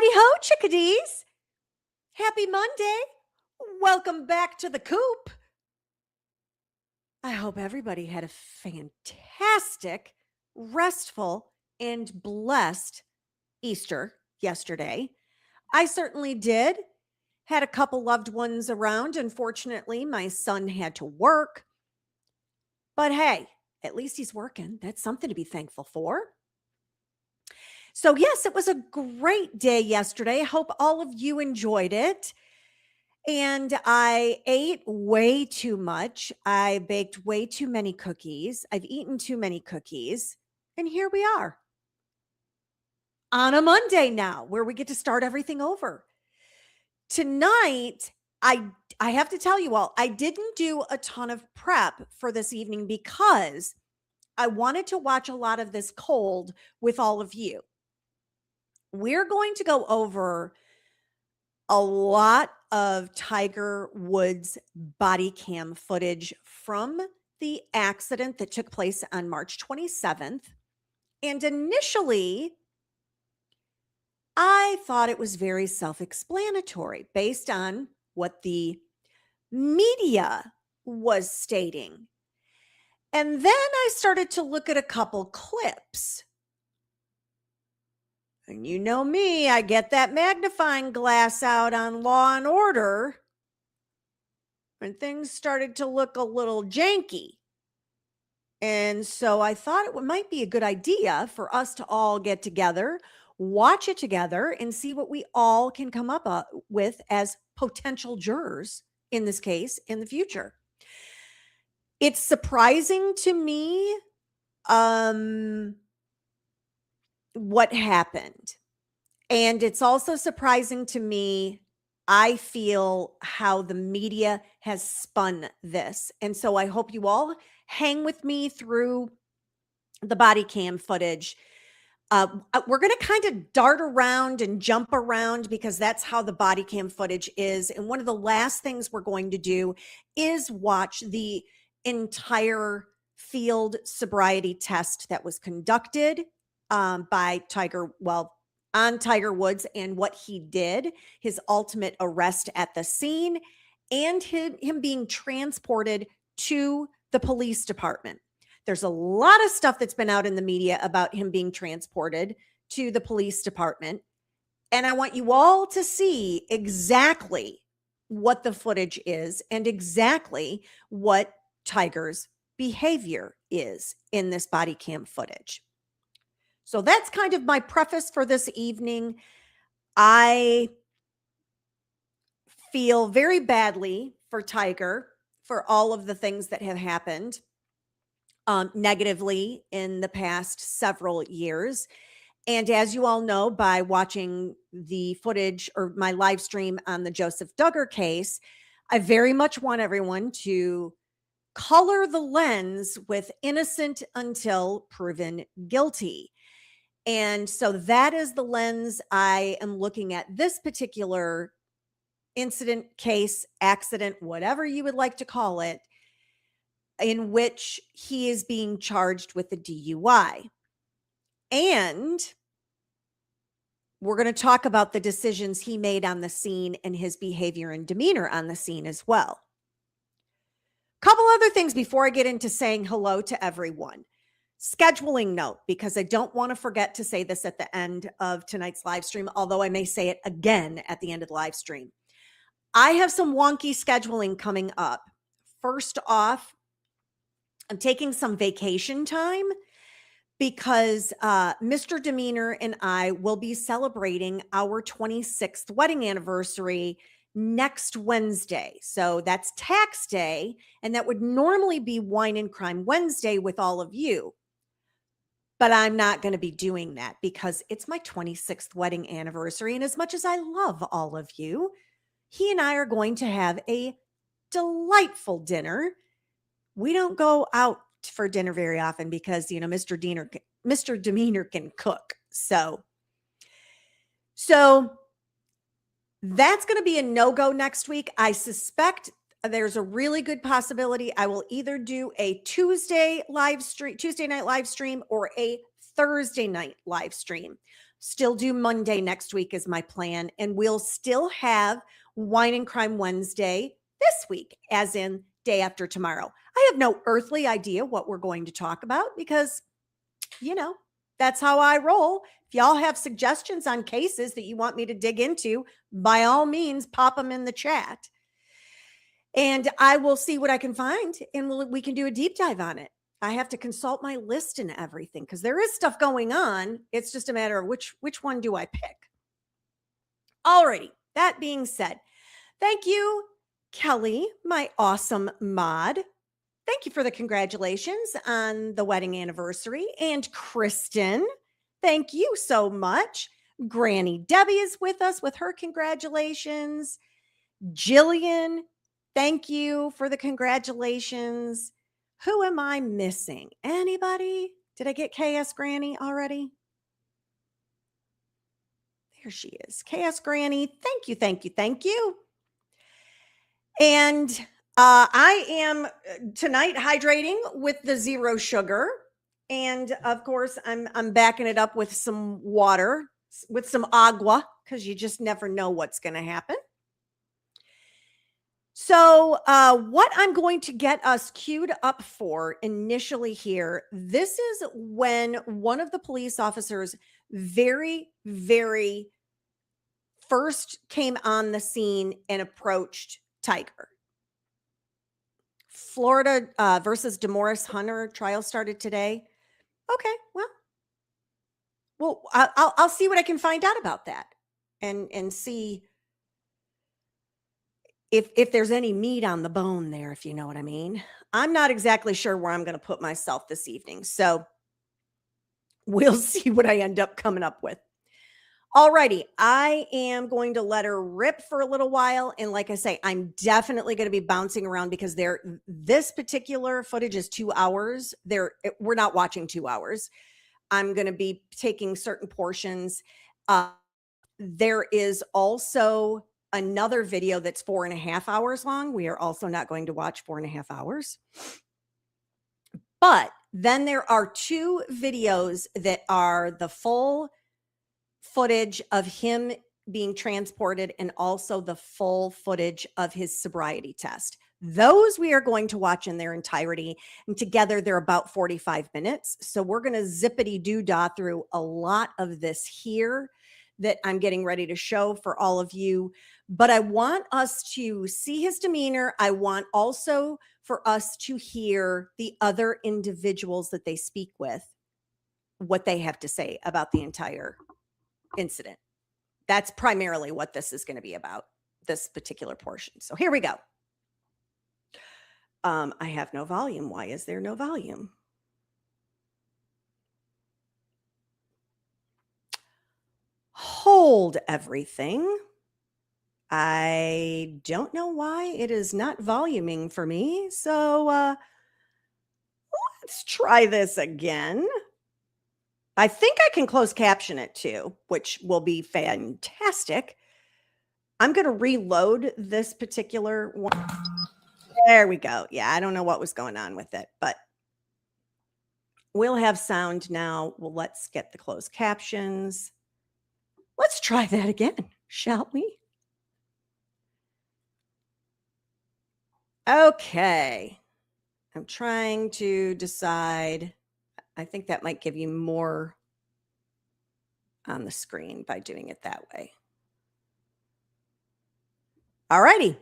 Howdy ho, chickadees. Happy Monday. Welcome back to the coop. I hope everybody had a fantastic, restful, and blessed Easter yesterday. I certainly did. Had a couple loved ones around. Unfortunately, my son had to work. But hey, at least he's working. That's something to be thankful for. So, yes, it was a great day yesterday. Hope all of you enjoyed it. And I ate way too much. I baked way too many cookies. I've eaten too many cookies. And here we are on a Monday now where we get to start everything over. Tonight, I have to tell you all, I didn't do a ton of prep for this evening because I wanted to watch a lot of this cold with all of you. We're going to go over a lot of Tiger Woods body cam footage from the accident that took place on March 27th. And initially, I thought it was very self-explanatory based on what the media was stating. And then I started to look at a couple clips. And you know me, I get that magnifying glass out on Law and Order, and things started to look a little janky. And so I thought it might be a good idea for us to all get together, watch it together, and see what we all can come up with as potential jurors in this case in the future. It's surprising to me what happened. And it's also surprising to me, I feel, how the media has spun this. And so I hope you all hang with me through the body cam footage. We're going to kind of dart around and jump around because that's how the body cam footage is. And one of the last things we're going to do is watch the entire field sobriety test that was conducted by on Tiger Woods and what he did, his ultimate arrest at the scene, and him being transported to the police department. There's a lot of stuff that's been out in the media about him being transported to the police department. And I want you all to see exactly what the footage is and exactly what Tiger's behavior is in this body cam footage. So that's kind of my preface for this evening. I feel very badly for Tiger for all of the things that have happened negatively in the past several years. And as you all know, by watching the footage or my live stream on the Joseph Duggar case, I very much want everyone to color the lens with innocent until proven guilty. And so that is the lens I am looking at this particular incident, case, accident, whatever you would like to call it, in which he is being charged with the DUI. And we're going to talk about the decisions he made on the scene and his behavior and demeanor on the scene as well. Couple other things before I get into saying hello to everyone. Scheduling note, because I don't want to forget to say this at the end of tonight's live stream, although I may say it again at the end of the live stream. I have some wonky scheduling coming up. First off, I'm taking some vacation time because Mr. Demeanor and I will be celebrating our 26th wedding anniversary next Wednesday. So that's tax day, and that would normally be Wine and Crime Wednesday with all of you. But I'm not going to be doing that because it's my 26th wedding anniversary. And as much as I love all of you, he and I are going to have a delightful dinner. We don't go out for dinner very often because, you know, Mr. Demeanor can cook. So that's going to be a no-go next week. I suspect there's a really good possibility I will either do a Tuesday night live stream or a Thursday night live stream. still do Monday next week is my plan. And we'll still have Wine and Crime Wednesday this week, as in day after tomorrow. I have no earthly idea what we're going to talk about because, that's how I roll. If y'all have suggestions on cases that you want me to dig into, by all means, pop them in the chat. And I will see what I can find and we can do a deep dive on it. I have to consult my list and everything because there is stuff going on. It's just a matter of which one do I pick. Alrighty, that being said, thank you, Kelly, my awesome mod. Thank you for the congratulations on the wedding anniversary. And Kristen, thank you so much. Granny Debbie is with us with her congratulations. Jillian, thank you for the congratulations. Who am I missing? Anybody? Did I get KS Granny already? There she is. KS Granny, thank you, thank you, thank you. And I am tonight hydrating with the zero sugar. And of course, I'm backing it up with some water, with some agua, because you just never know what's going to happen. So what I'm going to get us queued up for initially here, this is when one of the police officers very, very first came on the scene and approached Tiger. Florida versus DeMorris Hunter trial started today. Okay, well, I'll see what I can find out about that, and see if there's any meat on the bone there, if you know what I mean. I'm not exactly sure where I'm going to put myself this evening, so we'll see what I end up coming up with. Alrighty, I am going to let her rip for a little while. And like I say, I'm definitely going to be bouncing around because this particular footage is 2 hours. We're not watching 2 hours. I'm going to be taking certain portions. There is also another video that's 4.5 hours long. We are also not going to watch 4.5 hours. But then there are 2 videos that are the full footage of him being transported and also the full footage of his sobriety test. Those we are going to watch in their entirety, and together they're about 45 minutes. So we're going to zippity doo-dah through a lot of this here that I'm getting ready to show for all of you. But I want us to see his demeanor. I want also for us to hear the other individuals that they speak with, what they have to say about the entire incident. That's primarily what this is going to be about, this particular portion. So here we go. I have no volume. Why is there no volume? Hold everything. I don't know why it is not voluming for me. So let's try this again. I think I can close caption it too, which will be fantastic. I'm going to reload this particular one. There we go. Yeah, I don't know what was going on with it, but we'll have sound now. Well, let's get the closed captions. Let's try that again, shall we? Okay. I'm trying to decide. I think that might give you more on the screen by doing it that way. All righty.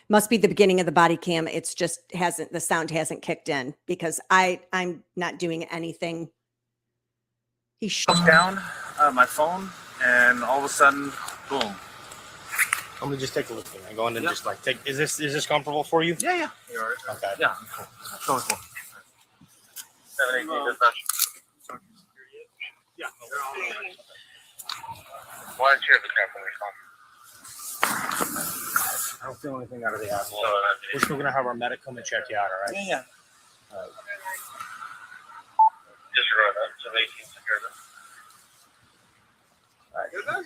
Must be the beginning of the body cam. It's just the sound hasn't kicked in because I'm not doing anything. He shut down my phone, and all of a sudden, boom. I'm gonna just take a look at it. Go in and just like take. Is this comfortable for you? Yeah. You're all right. Okay. Yeah. Cool. 718 dispatch. Yeah. Why did you have the captain respond? I don't feel anything out of the asshole. We're still gonna have our medic come and check you out. All right. Yeah. All right. Disregard that. 718 secure that. All right. Good then?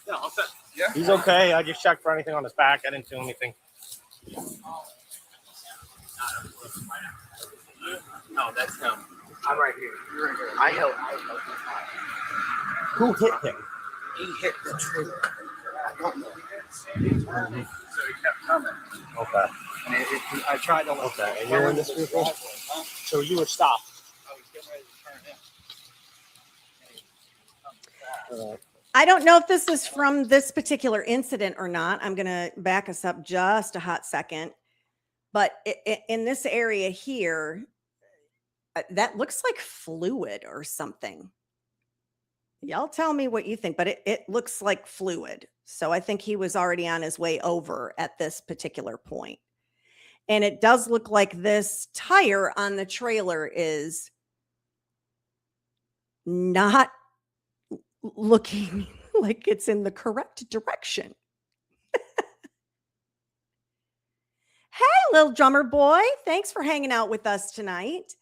Yeah, all set. Yeah. He's okay. I just checked for anything on his back. I didn't feel anything. No, that's him. I'm right here. You're right here. I help. Who hit him? He hit the trailer. I don't know. So he kept coming. Okay. And I tried to. Okay. And you're in this vehicle? Huh? So you were stopped. I was getting ready to turn in. I don't know if this is from this particular incident or not. I'm going to back us up just a hot second. But in this area here, that looks like fluid or something. Y'all tell me what you think, but it looks like fluid. So I think he was already on his way over at this particular point. And it does look like this tire on the trailer is not looking like it's in the correct direction. Hey, little drummer boy. Thanks for hanging out with us tonight.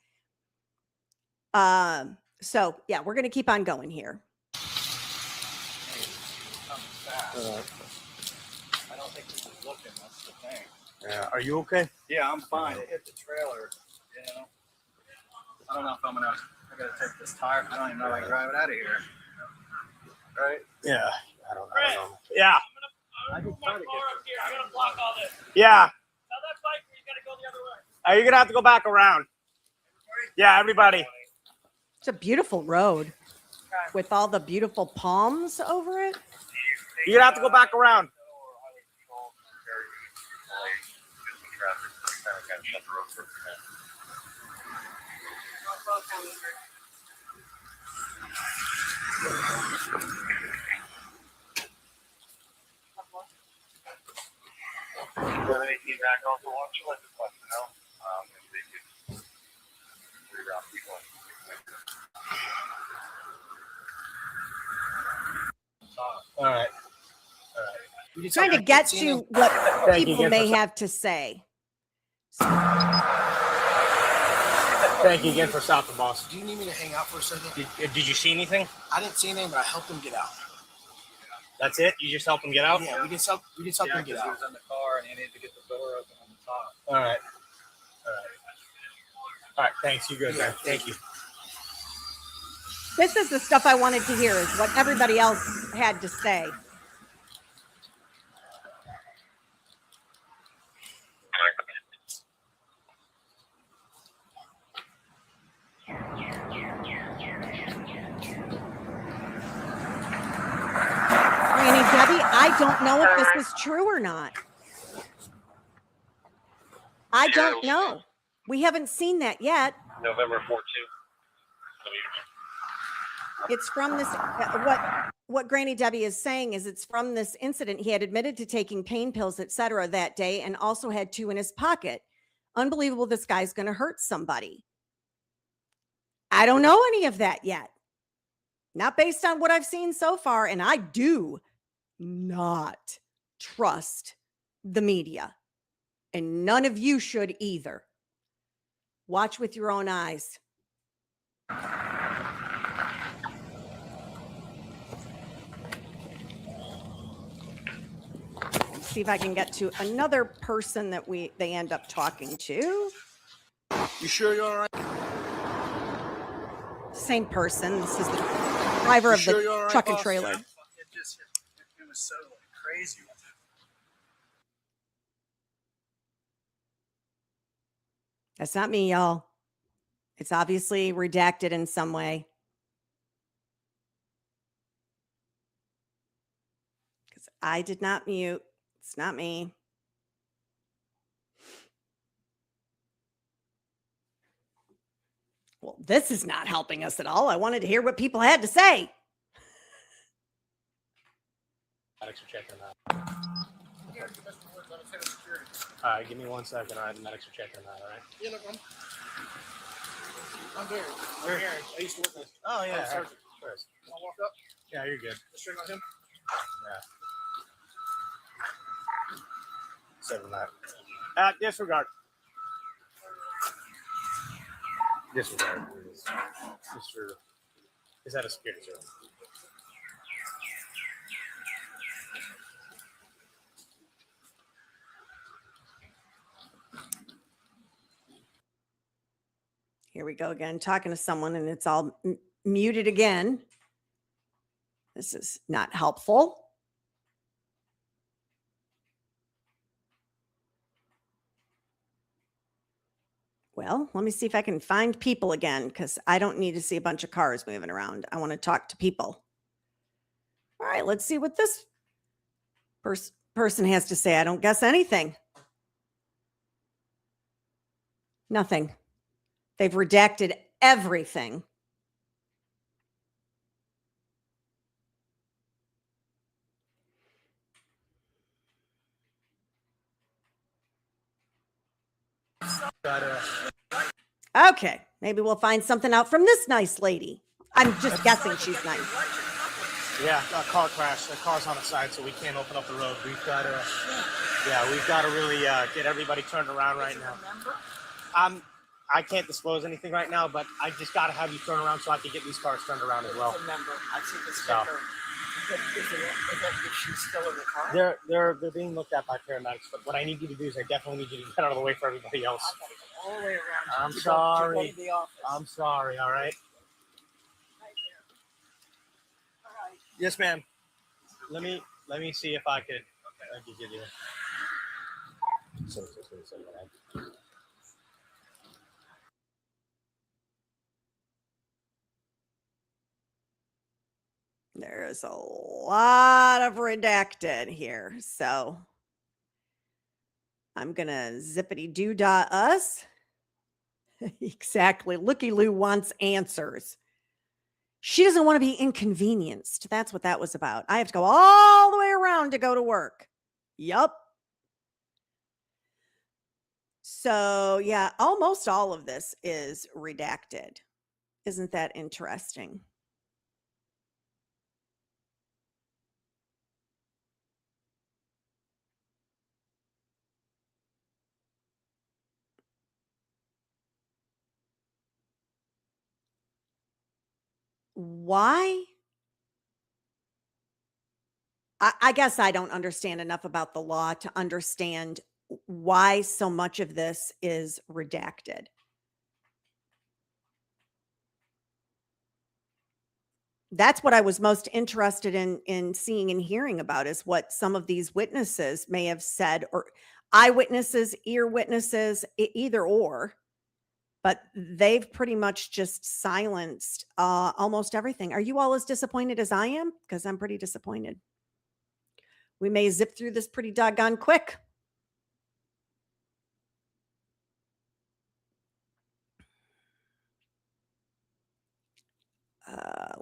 So yeah, we're going to keep on going here. I don't think he was looking. That's the thing. Yeah. Are you okay? Yeah, I'm fine. It hit the trailer. You know. I don't know if I'm gonna. I gotta take this tire. I don't even know if I can drive it out of here. Right? Yeah. I don't know. Yeah. I can try to get Here, I'm gonna block all this. Yeah. Tell that bike you gotta go the other way. Are you gonna have to go back around? Yeah, everybody. It's a beautiful road with all the beautiful palms over it. You're gonna have to go back around. Any feedback also watch let us know. If they could reroute people. All right. Trying to get to what Thank you people again may for- have to say. Thank you again for stopping, boss. Do you need me to hang out for a second? Did you see anything? I didn't see anything, but I helped him get out. That's it? You just helped him get out? Yeah, we just helped him Because get he out. was in the car and he needed to get the door open on the top. All right. All right. Thanks. You good, Yeah, man. Thank you. This is the stuff I wanted to hear, is what everybody else had to say. Granny Debbie, I don't know if this was true or not. I don't know. We haven't seen that yet. November 14th. It's from this, what Granny Debbie is saying is it's from this incident. He had admitted to taking pain pills, etc. that day, and also had 2 in his pocket. Unbelievable. This guy's going to hurt somebody. I don't know any of that yet. Not based on what I've seen so far. And I do not trust the media. And none of you should either. Watch with your own eyes. See if I can get to another person that they end up talking to. You sure you're all right? Same person. This is the driver of sure the you're all right, truck and boss? trailer. It just it was so crazy with it. That's not me, y'all. It's obviously redacted in some way. Because I did not mute. It's not me. Well, this is not helping us at all. I wanted to hear what people had to say. Medics are checking that. All right, give me 1 second. All right, the medics are checking that. All right. Yeah, no problem. I'm Barry. I'm Barry. I used to work with. Oh yeah. Sergeant. Sure. I'll walk up. Yeah, you're good. Just straight on him. Yeah. 7-9. Disregard. Disregard. Mr. Is that a security service? Here we go again, talking to someone and it's all muted again. This is not helpful. Well, let me see if I can find people again, because I don't need to see a bunch of cars moving around. I want to talk to people. All right, let's see what this person has to say. I don't guess anything. Nothing. They've redacted everything. Okay, maybe we'll find something out from this nice lady. I'm just guessing she's nice. Yeah, a car crash. The car's on the side, so we can't open up the road. We've got to really get everybody turned around right now. I can't disclose anything right now, but I just got to have you turn around so I can get these cars turned around as well. Remember, I see the sticker. Is she still in the car? They're being looked at by paramedics, but what I need you to do is I definitely need you to get out of the way for everybody else. I gotta go all the way around. I'm to sorry. Go to the office. I'm sorry, all right? Right there. All right. Yes, ma'am. Let me see if I could give you. There's a lot of redacted here. So I'm going to zippity-doo-dah us. Exactly. Looky Lou wants answers. She doesn't want to be inconvenienced. That's what that was about. I have to go all the way around to go to work. Yup. So yeah, almost all of this is redacted. Isn't that interesting? Why? I guess I don't understand enough about the law to understand why so much of this is redacted. That's what I was most interested in seeing and hearing about, is what some of these witnesses may have said, or eyewitnesses, ear witnesses, either or. But they've pretty much just silenced almost everything. Are you all as disappointed as I am? Because I'm pretty disappointed. We may zip through this pretty doggone quick.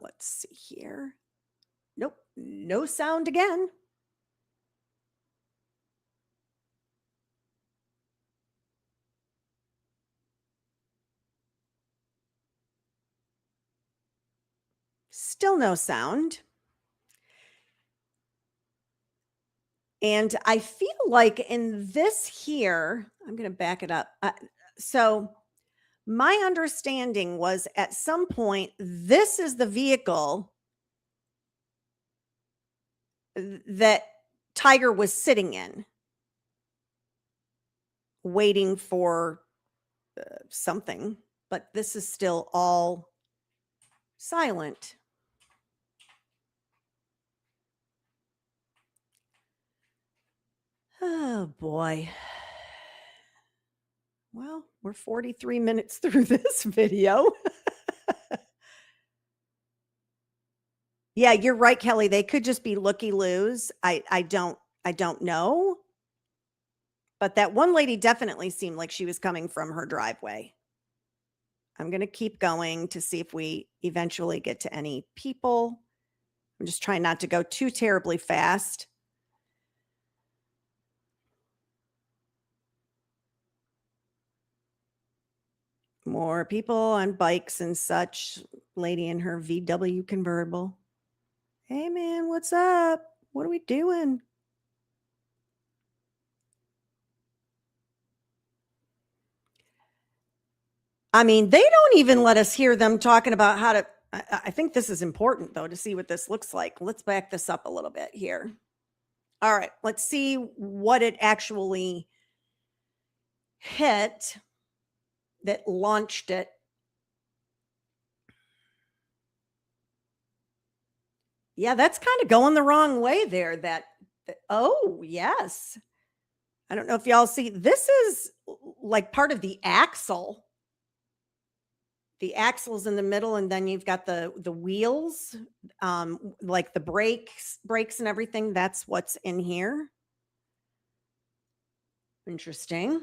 Let's see here. Nope, no sound again. Still no sound. And I feel like in this here, I'm going to back it up. So my understanding was at some point, this is the vehicle that Tiger was sitting in, waiting for something, but this is still all silent. Oh boy. Well, we're 43 minutes through this video. Yeah, you're right, Kelly. They could just be looky-loos. I don't know. But that one lady definitely seemed like she was coming from her driveway. I'm going to keep going to see if we eventually get to any people. I'm just trying not to go too terribly fast. More people on bikes and such. Lady in her VW convertible. Hey, man, what's up? What are we doing? I mean, they don't even let us hear them talking about how to. I think this is important, though, to see what this looks like. Let's back this up a little bit here. All right, let's see what it actually hit that launched it Yeah, that's kind of going the wrong way there. Oh, yes. I don't know if y'all see, this is like part of the axle. The axle's in the middle, and then you've got the wheels, like the brakes and everything. That's what's in here. Interesting.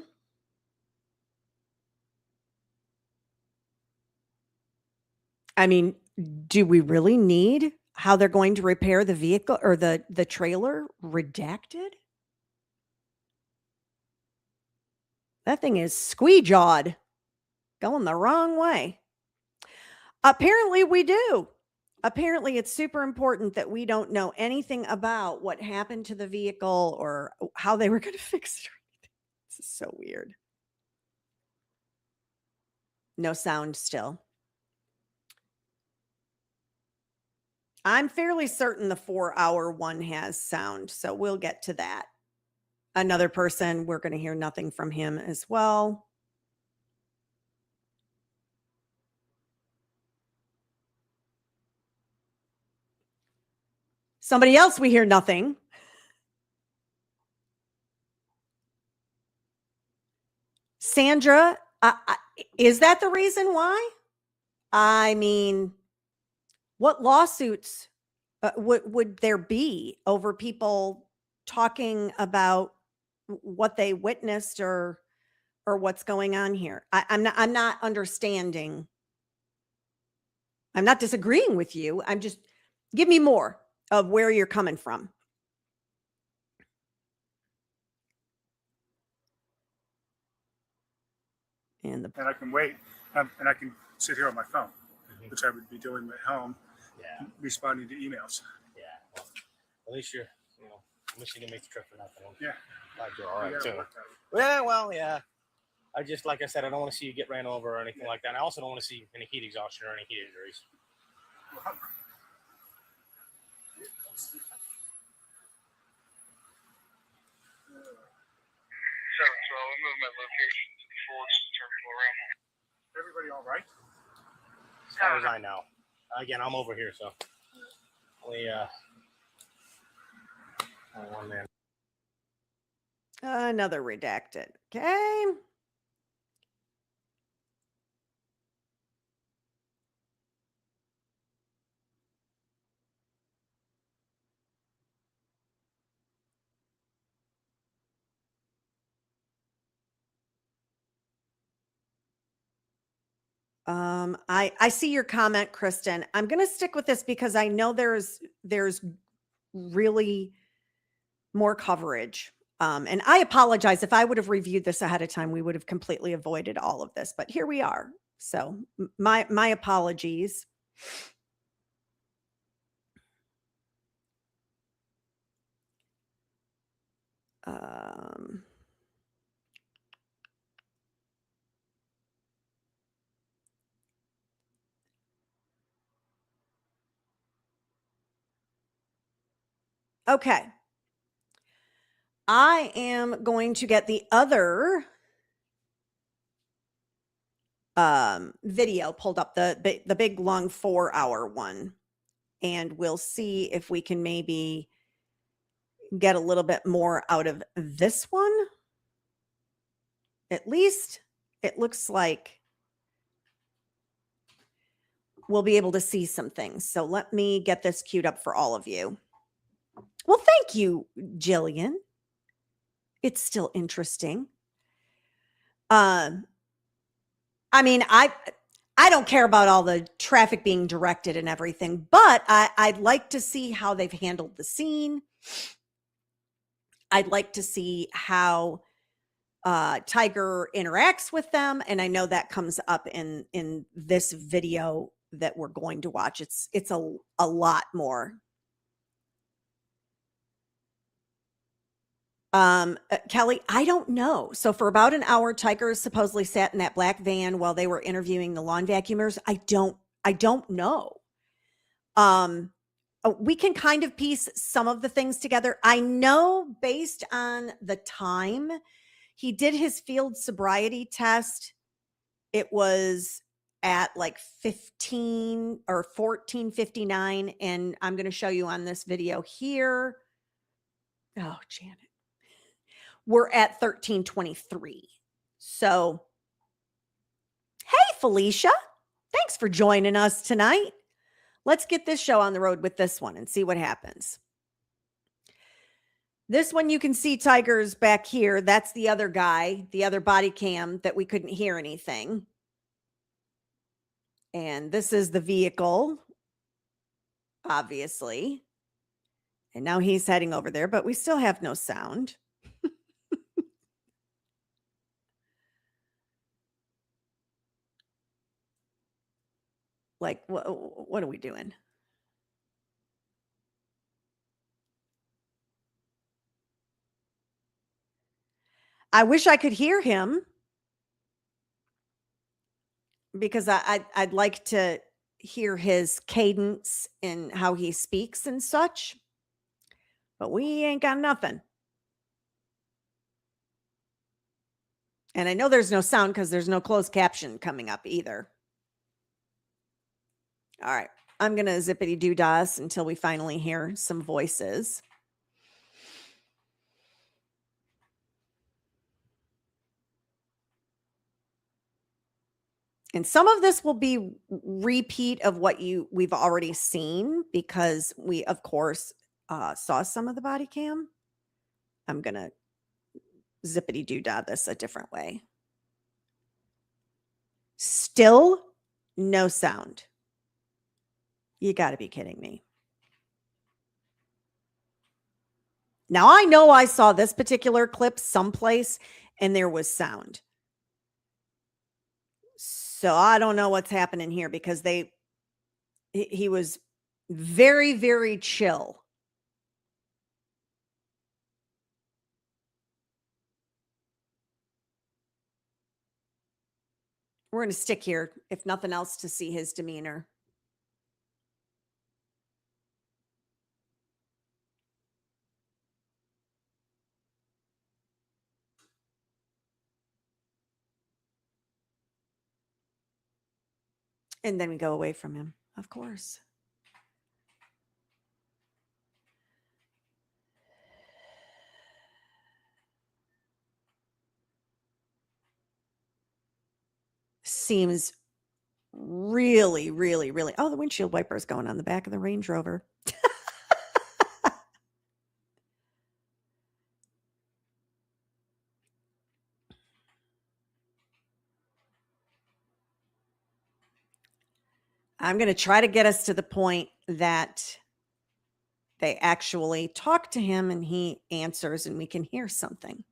I mean, do we really need how they're going to repair the vehicle or the trailer redacted? That thing is squee-jawed, going the wrong way. Apparently we do. Apparently it's super important that we don't know anything about what happened to the vehicle or how they were going to fix it. This is so weird. No sound still. I'm fairly certain the 4-hour one has sound, so we'll get to that. Another person, we're going to hear nothing from him as well. Somebody else, we hear nothing. Sandra, is that the reason why? I mean, what lawsuits would there be over people talking about what they witnessed or what's going on here? I'm not understanding. I'm not disagreeing with you. I'm just, give me more of where you're coming from. And I can wait, and I can sit here on my phone, which I would be doing at home, responding to emails. Yeah. Well, at least you can make the trip for nothing. Yeah. Glad you're all right, Yeah, too. worked out. Yeah, well, yeah. I just, like I said, I don't want to see you get ran over or anything like that. I also don't want to see any heat exhaustion or any heat injuries. So I'll move my location to the fullest terminal room. Everybody all right? As far as I know. Again, I'm over here, so one man. another redacted. Okay. I see your comment, Kristen. I'm going to stick with this because I know there's really more coverage. And I apologize if I would have reviewed this ahead of time, we would have completely avoided all of this, but here we are. So my apologies. Okay. I am going to get the other video pulled up, the big long 4-hour one, and we'll see if we can maybe get a little bit more out of this one. At least it looks like we'll be able to see some things. So let me get this queued up for all of you. Well, thank you, Jillian. It's still interesting. I mean, I don't care about all the traffic being directed and everything, but I'd like to see how they've handled the scene. I'd like to see how Tiger interacts with them, and I know that comes up in this video that we're going to watch. It's a lot more. Kelly, I don't know. So for about an hour, Tiger supposedly sat in that black van while they were interviewing the lawn vacuumers. I don't know. We can kind of piece some of the things together. I know based on the time he did his field sobriety test, it was at like 15 or 14:59, and I'm going to show you on this video here. Oh, Janet. We're at 13:23. So, hey, Felicia. Thanks for joining us tonight. Let's get this show on the road with this one and see what happens. This one, you can see Tiger's back here. That's the other guy, the other body cam that we couldn't hear anything. And this is the vehicle, obviously. And now he's heading over there, but we still have no sound. Like, what are we doing? I wish I could hear him because I'd like to hear his cadence and how he speaks and such. But we ain't got nothing. And I know there's no sound because there's no closed caption coming up either. All right. I'm going to zippity doo das until we finally hear some voices. And some of this will be repeat of what we've already seen because we, of course, saw some of the body cam. I'm going to zippity doo dah this a different way. Still no sound. You got to be kidding me. Now, I know I saw this particular clip someplace and there was sound. So I don't know what's happening here because he was very, very chill. We're going to stick here, if nothing else, to see his demeanor. And then we go away from him, of course. Seems really, really, really. Oh, the windshield wiper is going on the back of the Range Rover. I'm going to try to get us to the point that they actually talk to him and he answers and we can hear something.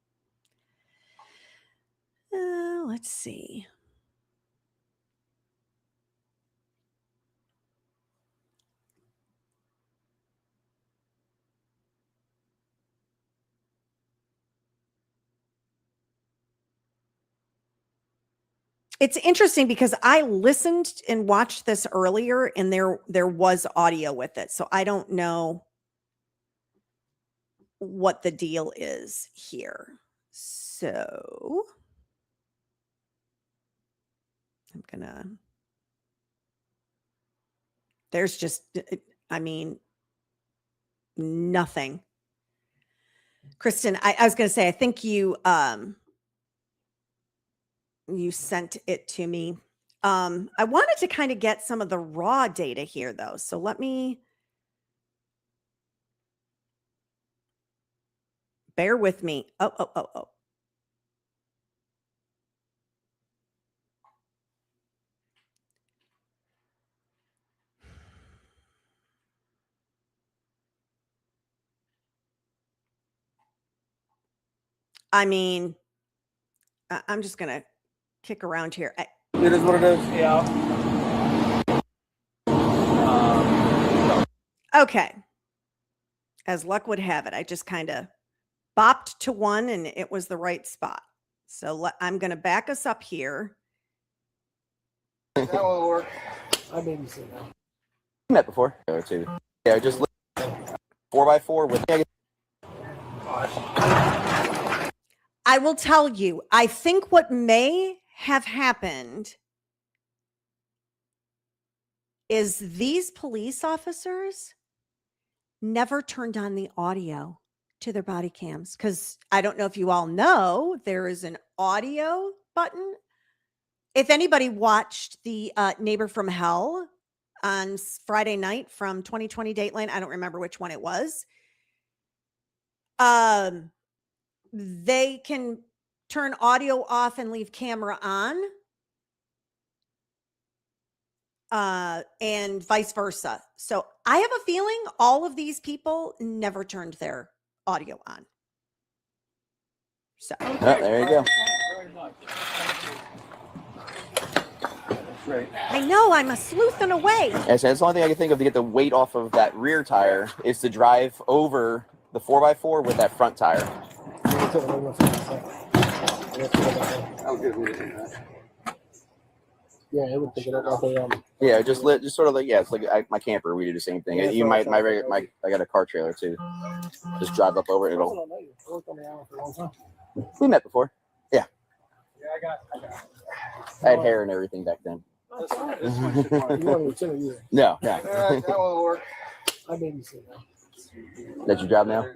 Let's see. It's interesting because I listened and watched this earlier and there was audio with it. So I don't know what the deal is here. So I'm gonna, there's just, I mean, nothing. Kristen, I was gonna say, I think you sent it to me. I wanted to kind of get some of the raw data here though. So let me bear with me. Oh. I mean, I'm just going to kick around here. It is what it is. Yeah. Okay. As luck would have it, I just kind of bopped to one and it was the right spot. So I'm going to back us up here. That will work. I babysat that. Met before or two. Yeah, just 4x4 with. I will tell you, I think what may have happened is these police officers never turned on the audio to their body cams. Because I don't know if you all know, there is an audio button. If anybody watched the Neighbor from Hell on Friday night from 2020 Dateline, I don't remember which one it was. They can turn audio off and leave camera on. And vice versa. So I have a feeling all of these people never turned their audio on. So Oh, there you go. I know I'm a sleuthing away. That's the only thing I can think of to get the weight off of that rear tire is to drive over the 4x4 with that front tire. Yeah, it would pick it up off of Yeah, just sort of like it's like my camper. We do the same thing. Yeah, You might I got a car trailer too. Just drive up over it. We met before. Yeah. Yeah, I got. I had hair and everything back then. This one should work. You want me to tell you? No. Yeah, that will work. I babysit now. Let you drive now.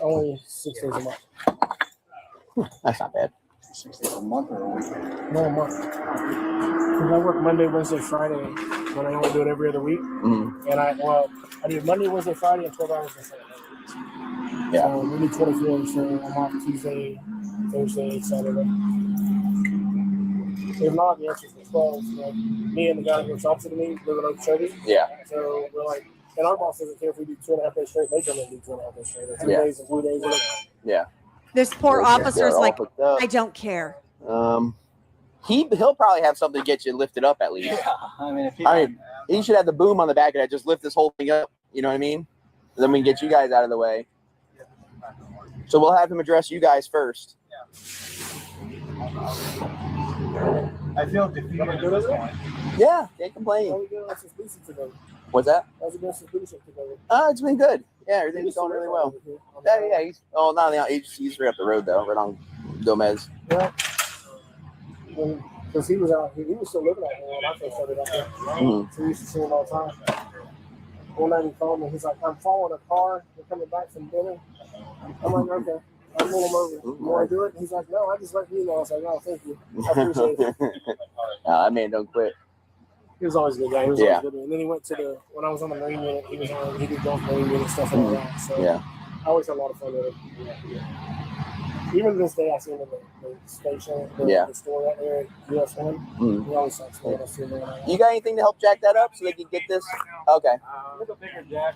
Only 6 days a month. That's not bad. 6 days a month or a week? No, a month. Because I work Monday, Wednesday, Friday, but I only do it every other week. Mm-hmm. And I do Monday, Wednesday, Friday, and 12 hours a Saturday. Yeah. So we do 24, so I'm off Tuesday, Thursday, Saturday. If not, the answer is 12. Like, me and the guy that works opposite of me live in Okeechobee. Yeah. So we're like, and our boss doesn't care if we do 2.5 days straight. They come in and do 2.5 days straight. Or 3 Yeah. days and 4 days. Whatever. Yeah. This poor officer's They're all like, hooked up. I don't care. He'll probably have something to get you lifted up at least. Yeah, I mean, if he, He should have the boom on the back of that. Just lift this whole thing up. You know what I mean? Then we can get you guys out of the way. So we'll have him address you guys first. I feel defeated at this point. Yeah, can't How complain. we doing since leadership today? What's that? How's it been since leadership today? It's been good. Yeah, everything's going really well. Yeah. He's not on the he's right up the road though, right on Gomez. Yeah. Because he was out here, he was still living out here when I first started out there. Mhm. So we used to see him all the time. One night he called me, he's like, I'm following a car, we're coming back from dinner. I'm like, okay, I'll pull him over. You want to do it? He's like, no, I just let you know. I was like, no, thank you. I appreciate it. That man don't quit. He was always a good guy. He was Yeah. always good. And then he went to when I was on the Marine unit, he did golf Marine unit stuff like that. So Yeah. I always had a lot of fun with him. Even to this day, I see him in the station, the store out there at US1. Mhm. He always talks to me. I see him around. You got anything to help jack that up so they can get this? Okay. Look a bigger jack.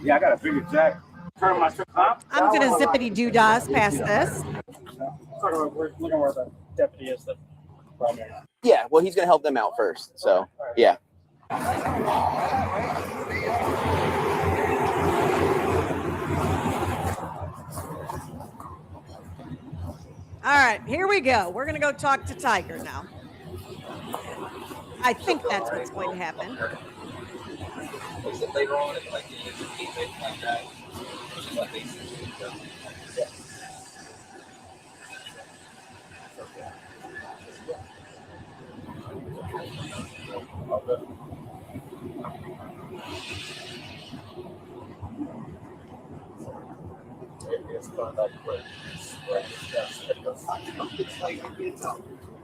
Yeah, I got a bigger jack. Turn my trip up. I'm going to zippity doo dahs past this. We're looking where the deputy is. The primary. Yeah. Well, he's gonna help them out first. So yeah. All right, here we go. We're going to go talk to Tiger now. I think that's what's going to happen.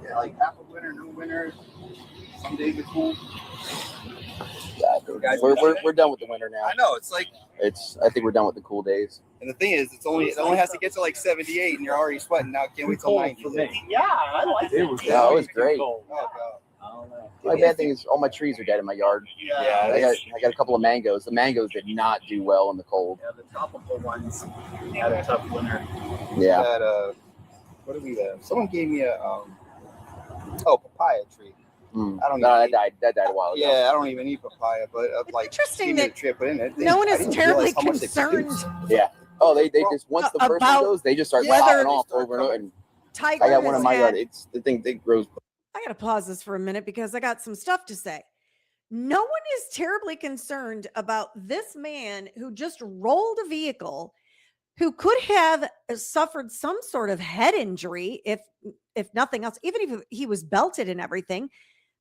Yeah, like half a winter, no winter. Some days it's cool. We're done with the winter now. I know, it's like, I think we're done with the cool days. and the thing is, it only has to get to like 78, and you're already sweating. Now can't wait till 90. Yeah, I like it. No, it was great. Oh god. My bad thing is all my trees are dead in my yard. Yeah, I got a couple of mangoes. The mangoes did not do well in the cold. Yeah, the tropical ones had a tough winter. Yeah. That, what did we have? Someone gave me a papaya tree. I don't know. even That died a while ago. Yeah, I don't even eat papaya, but like interesting gave me that a trip in it. no one I is didn't terribly realize how much they concerned produce. Yeah. Oh, they just once the first one about goes, they just start whether- popping off over and over. And Tiger I got one has in my had- yard. It's the thing. It grows. I got to pause this for a minute because I got some stuff to say. No one is terribly concerned about this man who just rolled a vehicle, who could have suffered some sort of head injury if nothing else, even if he was belted and everything.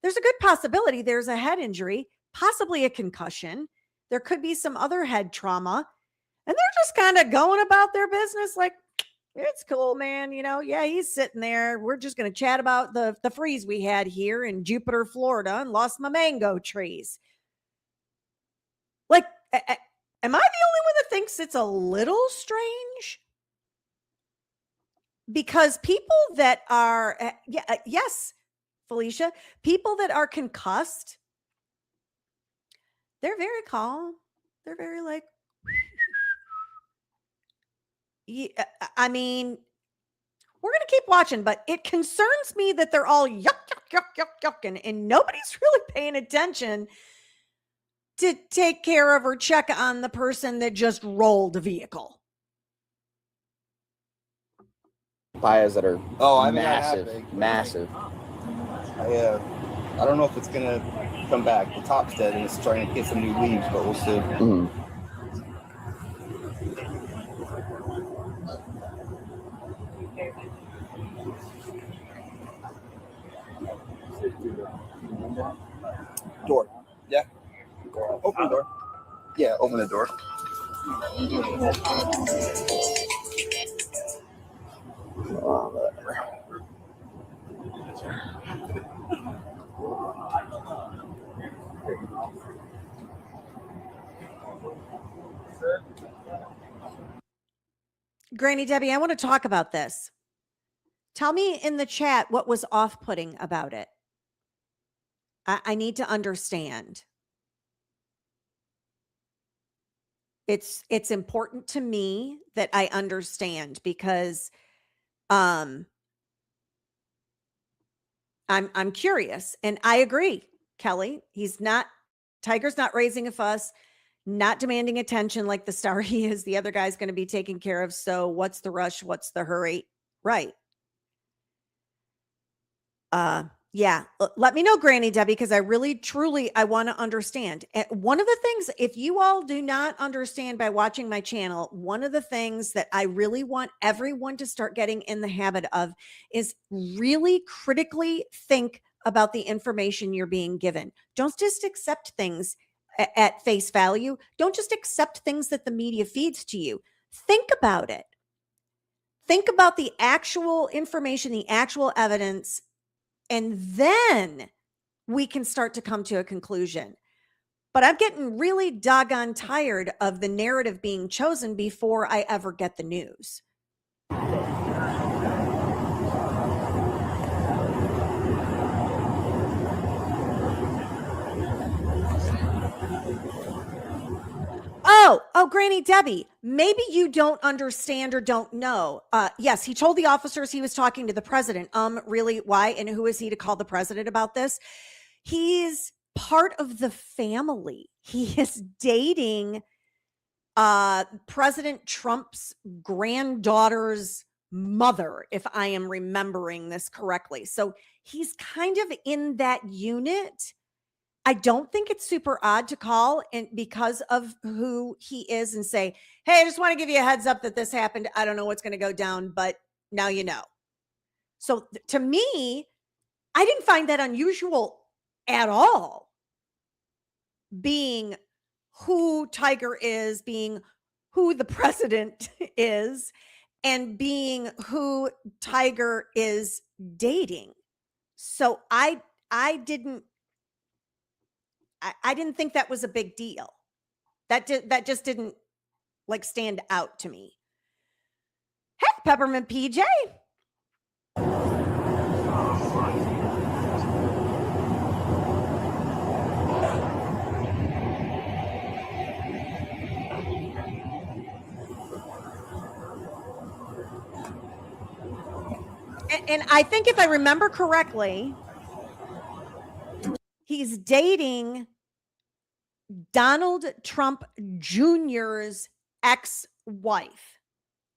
there's a good possibility there's a head injury, possibly a concussion. There could be some other head trauma. And they're just kind of going about their business like, it's cool, man. Yeah, he's sitting there. We're just going to chat about the freeze we had here in Jupiter, Florida, and lost my mango trees. Like, am I the only one that thinks it's a little strange? Because people that are, yes, Felicia, people that are concussed, they're very calm. They're very like, yeah, I mean, we're going to keep watching, but it concerns me that they're all yuck, yuck, yuck, yuck, yuck, and nobody's really paying attention to take care of or check on the person that just rolled a vehicle. Fires that are I haven't got that big. massive. I don't know if it's gonna come back. The top's dead and it's trying to get some new leaves, but we'll see. Mm-hmm. Door. Yeah. Open the door. Yeah, open the door. Granny Debbie, I want to talk about this. Tell me in the chat what was off-putting about it. I need to understand. It's important to me that I understand because I'm curious, and I agree, Kelly. Tiger's not raising a fuss, not demanding attention like the star he is. The other guy's going to be taken care of. So what's the rush? What's the hurry? Right. Yeah. Let me know, Granny Debbie, because I really, truly, I want to understand. One of the things, if you all do not understand by watching my channel, one of the things that I really want everyone to start getting in the habit of is really critically think about the information you're being given. Don't just accept things at face value. Don't just accept things that the media feeds to you. Think about it. Think about the actual information, the actual evidence, and then we can start to come to a conclusion. But I'm getting really doggone tired of the narrative being chosen before I ever get the news. Oh, Granny Debbie, maybe you don't understand or don't know. Yes, he told the officers he was talking to the president. Really? Why? And who is he to call the president about this? He's part of the family. He is dating President Trump's granddaughter's mother, if I am remembering this correctly. So he's kind of in that unit. I don't think it's super odd to call and because of who he is and say, hey, I just want to give you a heads up that this happened. I don't know what's going to go down, but now you know. So to me, I didn't find that unusual at all. Being who Tiger is, being who the president is, and being who Tiger is dating. So I didn't think that was a big deal. That just didn't like stand out to me. Hey, Peppermint PJ. And I think if I remember correctly, he's dating Donald Trump Jr.'s ex-wife,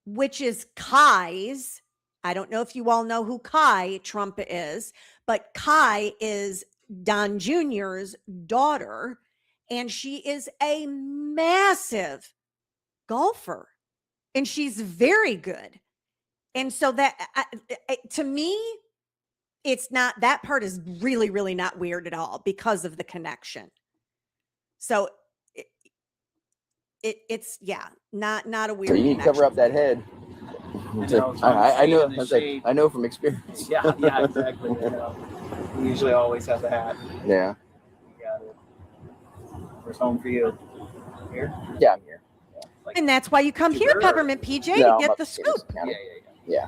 which is Kai's. I don't know if you all know who Kai Trump is, but Kai is Don Jr.'s daughter, and she is a massive golfer, and she's very good. And so that, to me, it's not, that part is really, really not weird at all because of the connection. So it's not a weird. So you need to cover up that head. I know. I know from experience. Yeah, exactly. We usually always have the hat. Yeah. You got it. Where's home for you? Here? Yeah, I'm here. And that's why you come here, Sure. Peppermint PJ, No, to I'm get up the in Davidson scoop. County. Yeah.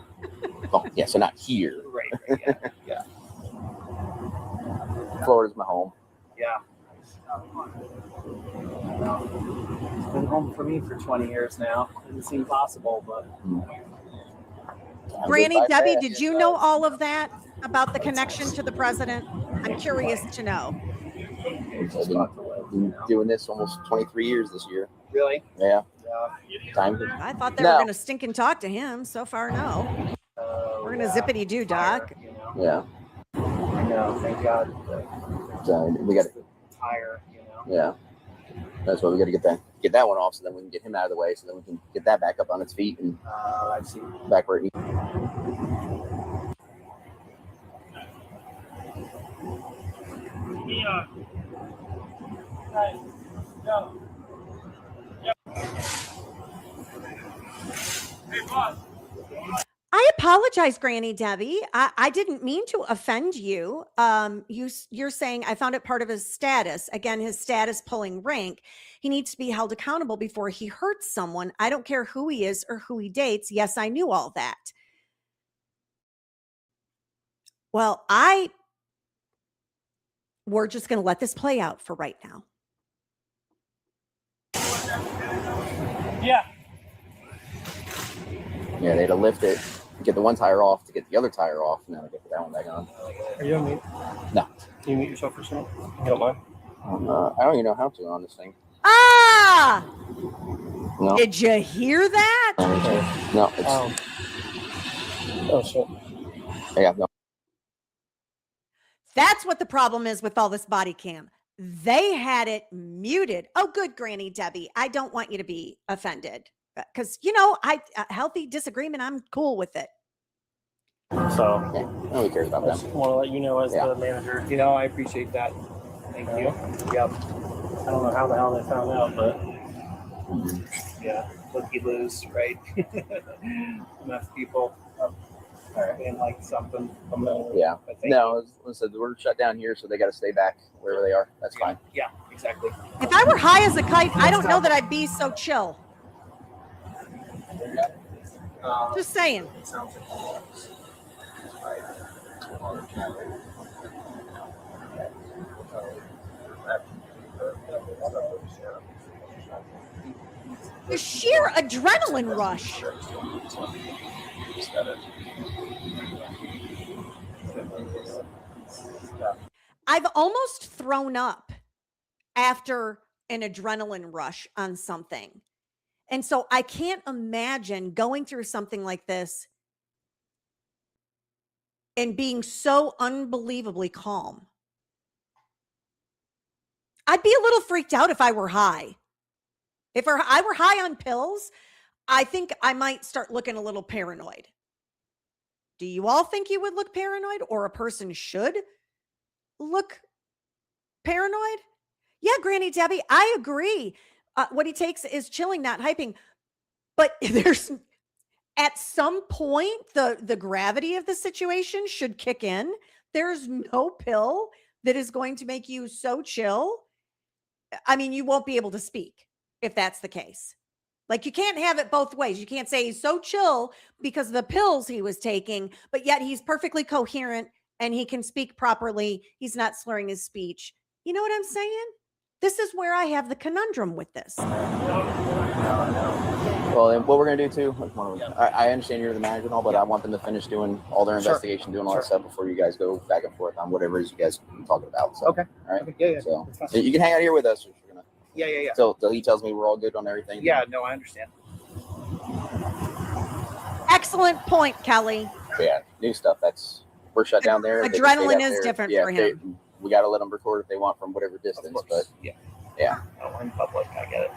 Oh, yeah. So not here. Right. Yeah. Florida's my home. Yeah. It's been home for me for 20 years now. Doesn't seem possible, but Granny Debbie, did you know all of that about the connection to the president? I'm curious to know. I've been doing this almost 23 years this year. really, Yeah. yeah. Time. I thought they were going to stink and talk to him. So far, no. We're going to zippity do, Doc. You know? Yeah. I know. Thank God. So we got The tire. You know. Yeah. That's why we got to get that one off, so then we can get him out of the way, so then we can get that back up on its feet and I see. back where it needs. Hey, boss. I apologize, Granny Debbie. I didn't mean to offend you. You're saying I found it part of his status. Again, his status pulling rank. He needs to be held accountable before he hurts someone. I don't care who he is or who he dates. Yes, I knew all that. Well, we're just going to let this play out for right now. Yeah. Yeah, they had to lift it, get the one tire off to get the other tire off, and then I get that one back on. Are you on mute? No. Can you mute yourself for a second? You don't mind? I don't even know how to on this thing. Ah! No. Did you hear that? No. It's, Oh shit. yeah. No. That's what the problem is with all this body cam. They had it muted. Oh, good, Granny Debbie. I don't want you to be offended because, a healthy disagreement, I'm cool with it. So Yeah. Nobody cares about I just them. want to let you know as Yeah. the manager. You know, I appreciate that. Thank you. Yep. I don't know how the hell they found out, but Yeah. Looky loose, right? Enough people in like something. Yeah. But thank No, listen, we're shut down here, so they got to stay back wherever they are. That's you. fine. Yeah, exactly. If I were high as a kite, I don't know that I'd be so chill. Just saying. Sounds The sheer adrenaline rush. I've almost thrown up after an adrenaline rush on something. And so I can't imagine going through something like this and being so unbelievably calm. I'd be a little freaked out if I were high. If I were high on pills, I think I might start looking a little paranoid. Do you all think you would look paranoid, or a person should look paranoid? Yeah, Granny Debbie, I agree. What he takes is chilling, not hyping. But there's at some point the gravity of the situation should kick in. There's no pill that is going to make you so chill. I mean, you won't be able to speak if that's the case. Like, you can't have it both ways. You can't say he's so chill because of the pills he was taking, but yet he's perfectly coherent and he can speak properly. He's not slurring his speech. You know what I'm saying? This is where I have the conundrum with this. Well, and what we're going to do, too, I understand you're the manager and all, but I want them to finish doing all their investigation, doing all that stuff before you guys go back and forth on whatever it is you guys are talking about. So, Okay. All right? Okay. Yeah. So, That's fine. you can hang out here with us. Yeah. Till he tells me we're all good on everything. Yeah, no, I understand. Excellent point, Kelly. But yeah, new stuff. We're shut down there. They can stay Adrenaline down is there. different Yeah, for him. We got to let them record if they want from whatever distance. Of course. But Yeah. Oh, in public, I get it.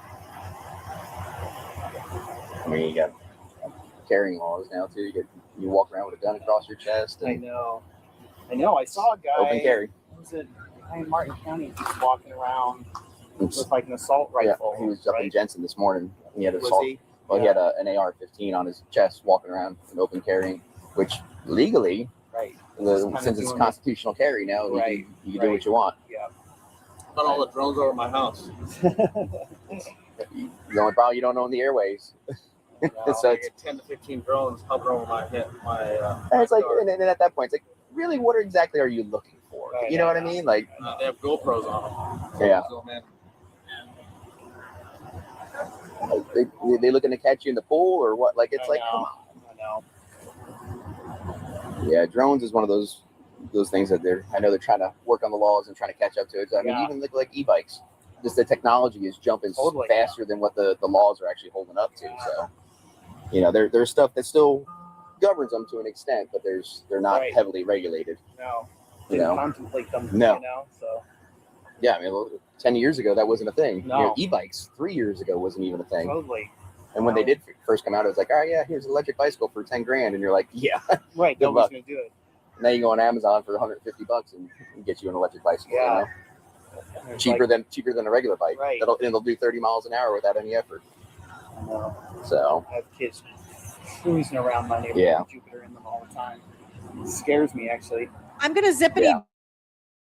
I mean, you got carrying laws now too. You walk around with a gun across your chest. I And know. I know. I saw a guy. Open carry. Was it in Martin County? He's walking around with like an assault rifle. Yeah, he was up in Jensen this morning. He had an Was assault. he? Well, he had an AR-15 on his chest, walking around and open carrying, which legally, Right. since it's constitutional carry now, Right. you can do what you want. Yeah. Got all the drones over my house. The only problem, you don't own the airways. So I get 10 to 15 drones hovering over my head. And it's like, and at that point, it's like, really, what exactly are you looking for? Right. You know what I mean? Like, They have GoPros on them. yeah. So, man, They looking to catch you in the pool or what? Like, it's I like, know. come on. I know. Yeah, drones is one of those things that I know they're trying to work on the laws and trying to catch up to it. I mean, Yeah. even like e-bikes, just the technology is jumping Totally. faster than what the laws are actually holding up to. So, you know, there's stuff that still governs them to an extent, but they're not Right. heavily regulated. No. You Didn't know? contemplate them. No. You know. So. Yeah, I mean, 10 years ago, that wasn't a thing. No. You know, e-bikes 3 years ago wasn't even a thing. Totally. And when they did first come out, it was like, oh yeah, here's an electric bicycle for 10 grand. And you're like, yeah. Right. Good Nobody's luck. gonna do it. Now you go on Amazon for $150 and get you an electric bicycle. Yeah. You know? It's Cheaper like, than a regular bike. Right. It'll do 30 miles an hour without any effort. I know. So I have kids cruising around my neighborhood Yeah. with Jupiter in them all the time. It scares me actually. I'm gonna zippity Yeah.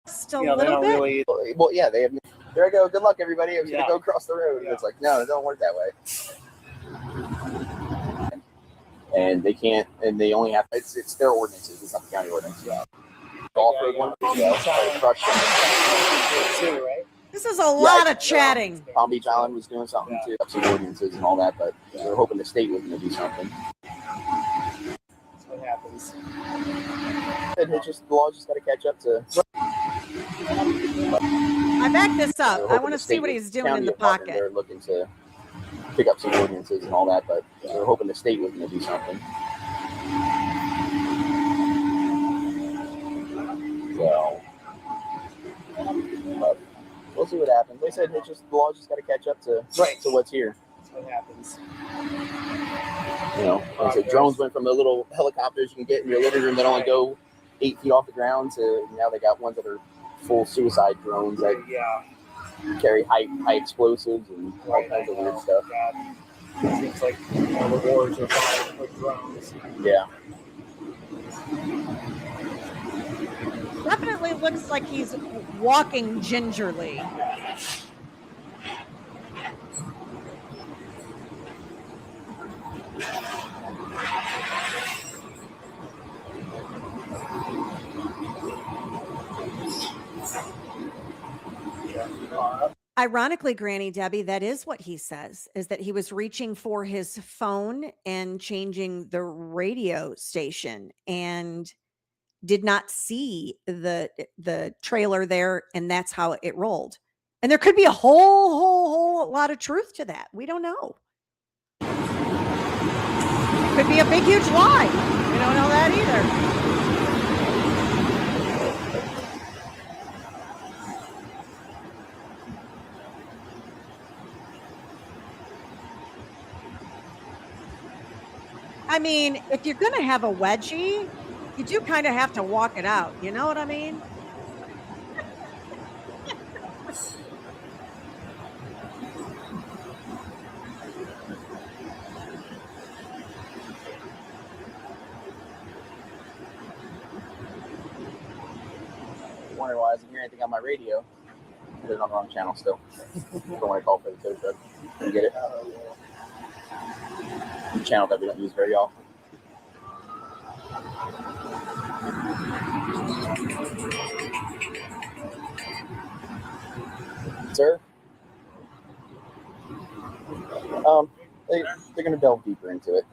just a You know, they little don't bit. really. well, yeah, they have. There I go. Good luck, everybody. I was Yeah. gonna go across the road. And Yeah. it's like, no, it don't work that way. And they can't. And they only have. It's their ordinances. It's not the county ordinance. Yeah. Off-road one. Crushed them. Too, right? This is a lot of chatting. Palm Beach Island was doing something too, some ordinances and all that, but they're hoping the state was going to do something. That's what happens. And it's just the laws just got to catch up to. I back this They're up. I hoping want to the see state what with he's doing county in the department, pocket. They're looking to pick up some ordinances and all that, but they're hoping the state was going to do something. So, but we'll see what happens. They said it's just the laws just got to catch up to what's here. That's what happens. You know, like I said, drones went from the little helicopters you can get in your living room that only go 8 feet off the ground to now they got ones that are full suicide drones that Yeah. carry high explosives and all Right. kinds of weird stuff. God. It seems like all the wars are fought with drones. Yeah. Definitely looks like he's walking gingerly. Ironically, Granny Debbie, that is what he says, is that he was reaching for his phone and changing the radio station and did not see the trailer there, and that's how it rolled. And there could be a whole lot of truth to that. We don't know. It could be a big, huge lie. We don't know that either. I mean, if you're going to have a wedgie, you do kind of have to walk it out. You know what I mean? Wonder why I wasn't hearing anything on my radio. Put it on the wrong channel still. Don't want to call for the tow truck. You get it? The channel that we don't use very often. Sir? They're going to delve deeper into it.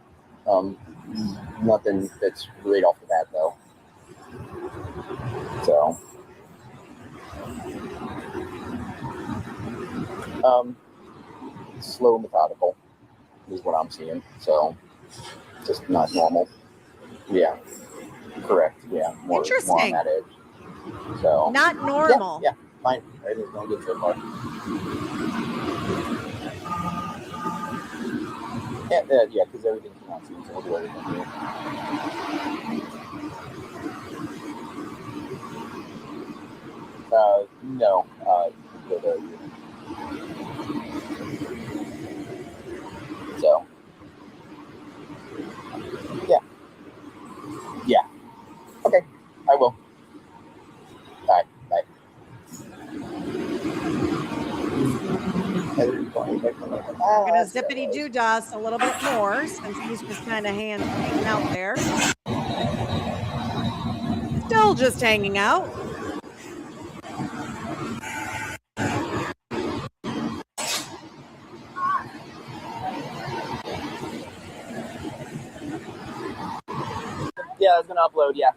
Nothing that's right off the bat, though. So, slow and methodical is what I'm seeing. So, just not normal. Yeah, correct. Yeah, more on Interesting. that edge. So, Not normal. Yeah, fine. Everything's going good so far. Yeah, because everything's not seen, so we'll do everything here. No. Go there. So. Yeah. Yeah. Okay. I will. All right. Bye. I'm gonna zippity doo dah a little bit more since he's just kind of hanging out there. Still just hanging out. Yeah, I was gonna upload. Yeah.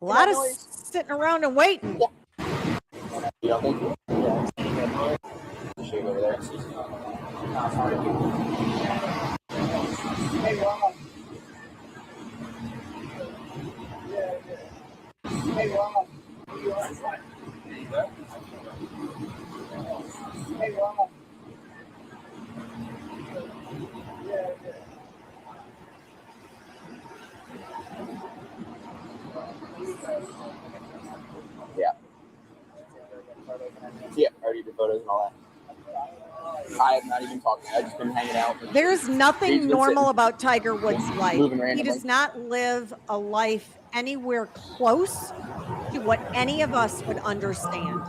A lot of sitting around and waiting. Yeah. You don't think? Yeah. Shade over there. Hey, Rob. Hey, Rob. Hey, Rob. Yeah. Yeah, I already did photos and all that. I have not even talked. I've just been hanging out. There's nothing He's been normal sitting, about Tiger Woods' life. moving He randomly. does not live a life anywhere close to what any of us would understand.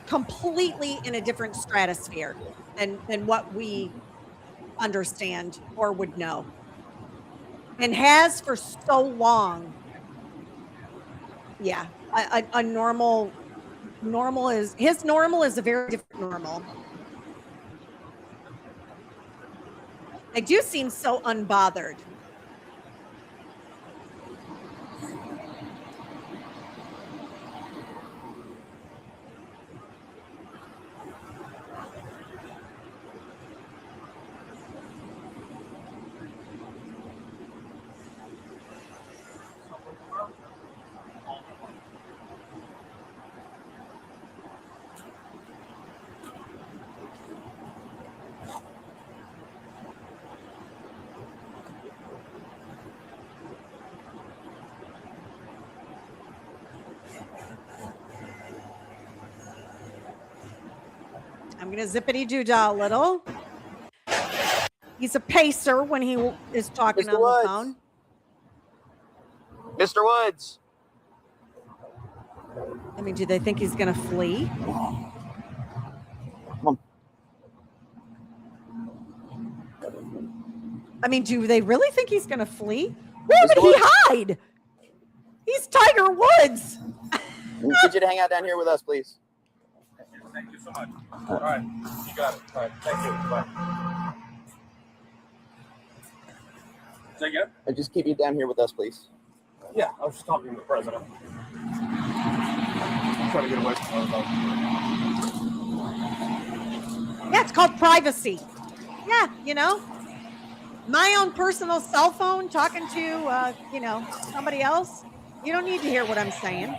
Completely in a different stratosphere than what we understand or would know. And has for so long. Yeah. A normal is his normal is a very different normal. They do seem so unbothered. I'm going to zippity doo dah a little. He's a pacer when he is talking Mr. on Woods. the phone. Mr. Woods. I mean, do they think he's going to flee? Come on. I mean, do they really think he's going to flee? Where would he hide? He's Tiger Woods. We need you to hang out down here with us, please. Thank you so much. All right. You got it. All right. Thank you. Bye. Is that good? And just keep you down here with us, please. Yeah, I was just talking to the president. I'm trying to get away from those. Yeah, it's called privacy. Yeah, you know, my own personal cell phone talking to, somebody else. You don't need to hear what I'm saying.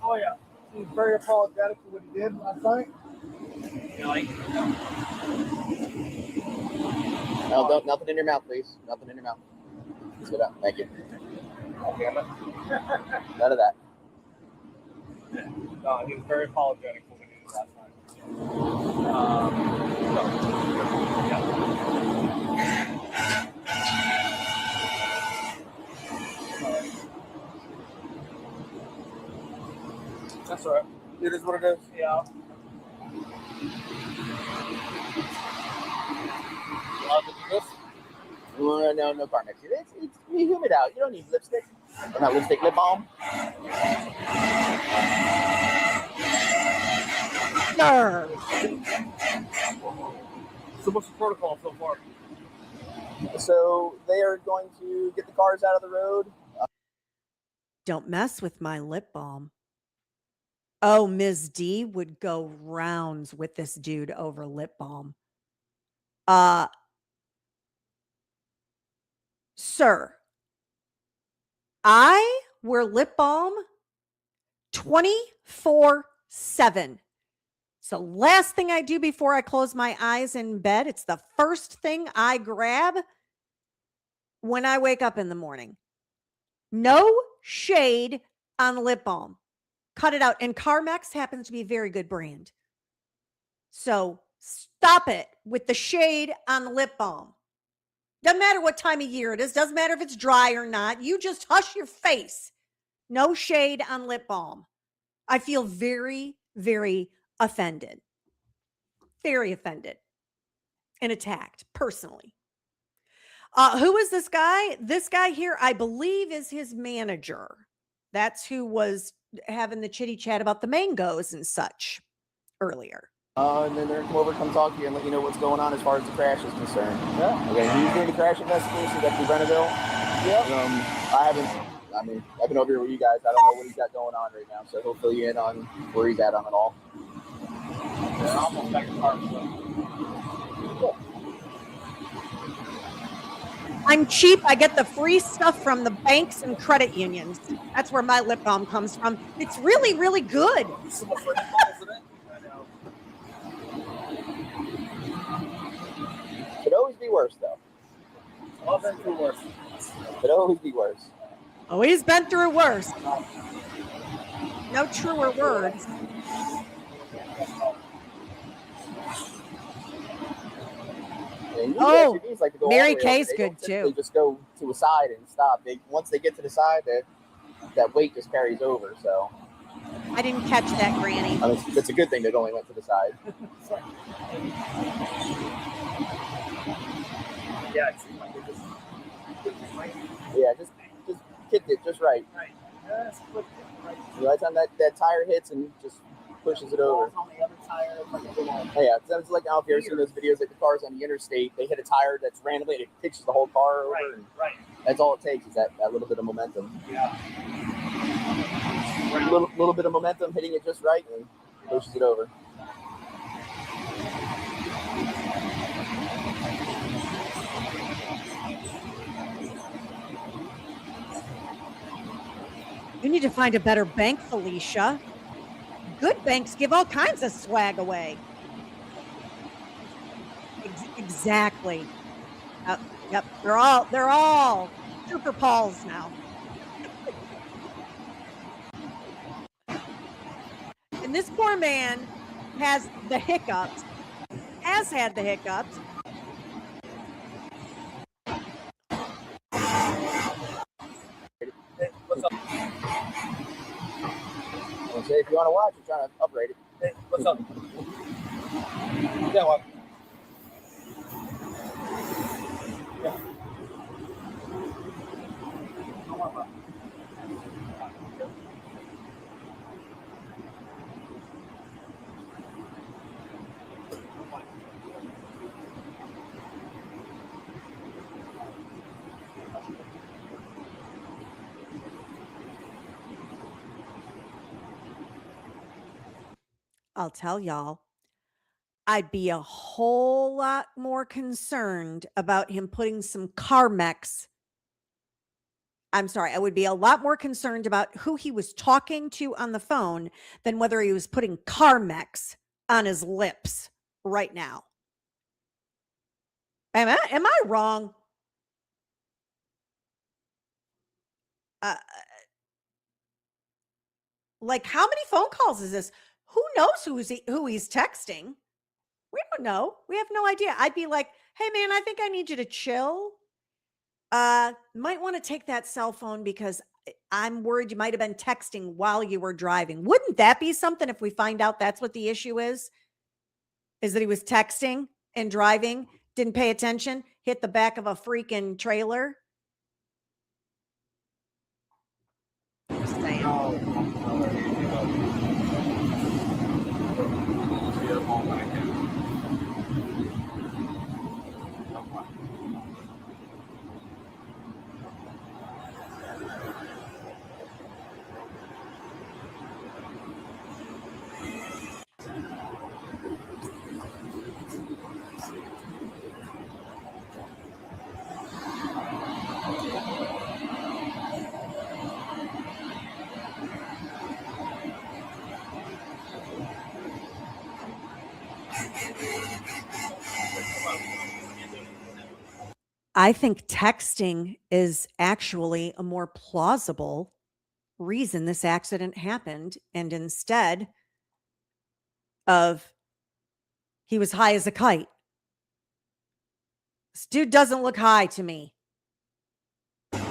Oh, yeah. He's very apologetic for what he did last night. No, don't, nothing in your mouth, please. Nothing in your mouth. Sit down. Thank you. None of that. No, he was very apologetic for what he did last night. That's all right. It is what it is. Yeah. No car next to you. It's humid out. You don't need lipstick. Or not lipstick, lip balm. Sure. So what's the protocol so far? So they are going to get the cars out of the road. Don't mess with my lip balm. Oh, Ms. D would go rounds with this dude over lip balm. Sir, I wear lip balm 24/7. So last thing I do before I close my eyes in bed, it's the first thing I grab when I wake up in the morning. No shade on lip balm. Cut it out. And Carmex happens to be a very good brand. So stop it with the shade on the lip balm. Doesn't matter what time of year it is. Doesn't matter if it's dry or not. You just hush your face. No shade on lip balm. I feel very, very offended. Very offended and attacked personally. Who is this guy? This guy here, I believe, is his manager. That's who was having the chitty chat about the mangoes and such earlier. And then they're gonna come over, come talk to you, and let you know what's going on as far as the crash is concerned. Yeah. Okay, he's doing the crash investigation at the Brennerville. Yep. I've been over here with you guys. I don't know what he's got going on right now, so he'll fill you in on where he's at on it all. Almost like a car. I'm cheap. I get the free stuff from the banks and credit unions. That's where my lip balm comes from. It's really, really good. Could always be worse, though. Could always be worse. Oh, he's been through worse. No truer words. And Oh, SUVs like to go all Mary the way Kay's over. They don't good, typically too. just go to a side and stop. Once they get to the side, that weight just carries over. So I didn't catch that, Granny. I mean, it's a good thing they only went to the side. Yeah, Yeah, just kicked it just right. By the time that tire hits and just pushes it over. Yeah, it's like, I don't know if you've ever seen those videos, like the cars on the interstate, they hit a tire that's randomly, and it pitches the whole car over. And that's all it takes is that little bit of momentum. Yeah. Little bit of momentum, hitting it just right, and pushes it over. You need to find a better bank, Felicia. Good banks give all kinds of swag away. Exactly. Yep. They're all Trooper Pauls now. And this poor man has the hiccups, has had the hiccups. What's up? I'll say if you want to watch, you're trying to upgrade it. Hey, what's up? Yeah, what? Yeah. I'll tell y'all, I'd be a whole lot more concerned about him putting some Carmex. I'm sorry, I would be a lot more concerned about who he was talking to on the phone than whether he was putting Carmex on his lips right now. Am I wrong? Like, how many phone calls is this? Who knows who he's texting? We don't know. We have no idea. I'd be like, hey man, I think I need you to chill. Might want to take that cell phone because I'm worried you might have been texting while you were driving. Wouldn't that be something if we find out that's what the issue is? Is that he was texting and driving, didn't pay attention, hit the back of a freaking trailer? Just saying. I think texting is actually a more plausible reason this accident happened. And instead of he was high as a kite, this dude doesn't look high to me. Yes,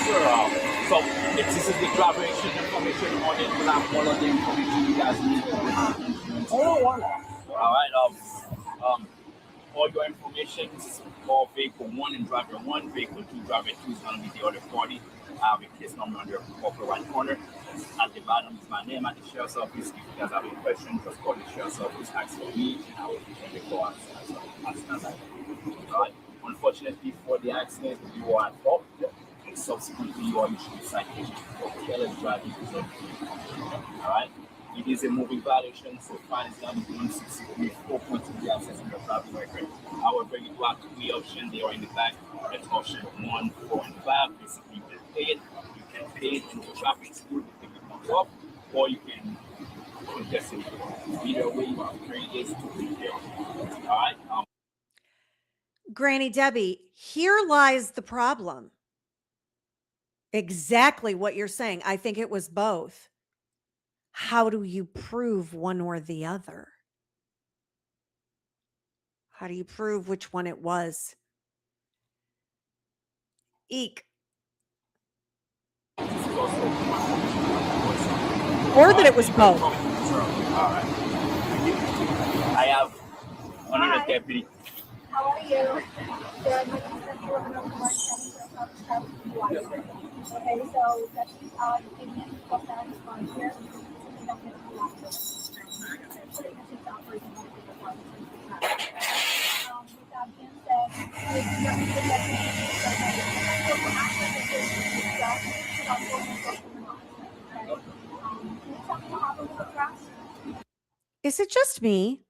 sir. So if this is the collaboration information on it, we'll have all of the information you guys need. All right. All your information is for vehicle 1 and driver 1. Vehicle 2, driver 2 is going to be the other party. I have a case number on the upper right corner. At the bottom is my name at the sheriff's office. If you guys have any questions, just call the sheriff's office, ask for me, and I will return the call as soon as I can. All right. Unfortunately, for the accident, you are at fault. And subsequently, you are issued a citation for careless driving. All right. It is a moving violation, so fine is going to be 163, 4 points in the absence of your driving record. However, you do have 3 options. They are in the back. That's option 1, 4, and 5. Basically, you can pay it. You can pay it in the traffic school if it comes up, or you can contest it. Either way, you have 3 days to prepare. All right. Granny Debbie, here lies the problem. Exactly what you're saying. I think it was both. How do you prove one or the other? How do you prove which one it was? Eek. Or that it was both. All right. I have another deputy. How are you? Good. My name is Stephanie. We're going to Okay, so that's opinion of that response here. With that being said, Is it just me?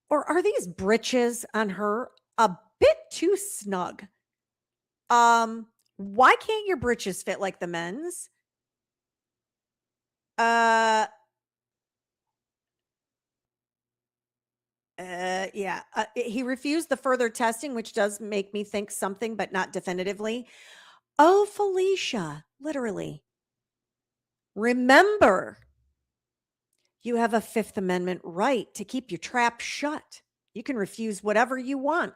Or are these britches on her a bit too snug? Why can't your britches fit like the men's? Yeah. He refused the further testing, which does make me think something, but not definitively. Oh, Felicia, literally. Remember, you have a Fifth Amendment right to keep your trap shut. You can refuse whatever you want.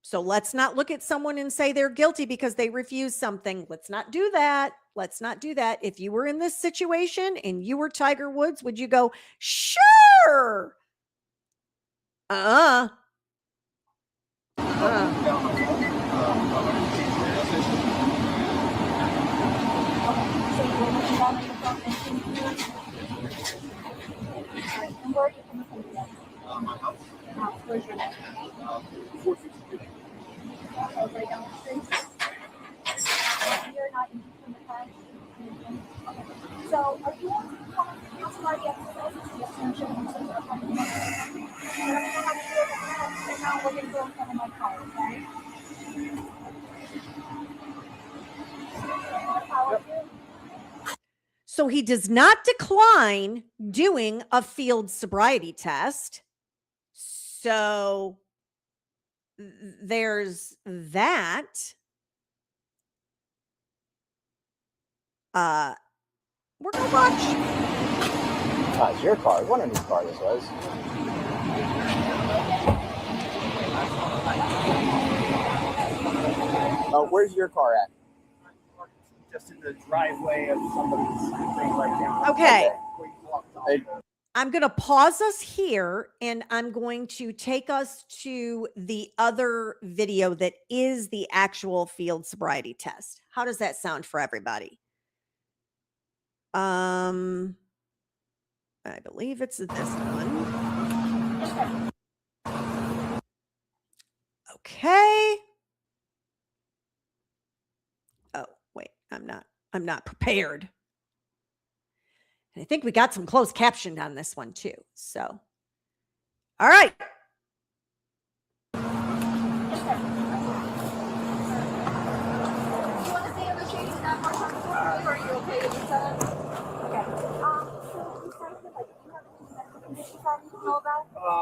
So let's not look at someone and say they're guilty because they refuse something. Let's not do that. Let's not do that. If you were in this situation and you were Tiger Woods, would you go, sure? My house. Where's your name? 452. Right down the street. You're not in the car. So, are you somebody exercise? Yes, I'm sure. I'm going to go in front of my car, okay? So he does not decline doing a field sobriety test. So there's that. We're going to watch. It's your car. I was wondering whose car this was. Where's your car at? Just in the driveway of somebody's thing right now. Okay. Hey, I'm going to pause us here and I'm going to take us to the other video that is the actual field sobriety test. How does that sound for everybody? I believe it's this one. Okay. Oh, wait, I'm not prepared. And I think we got some closed captioned on this one too. So, all right.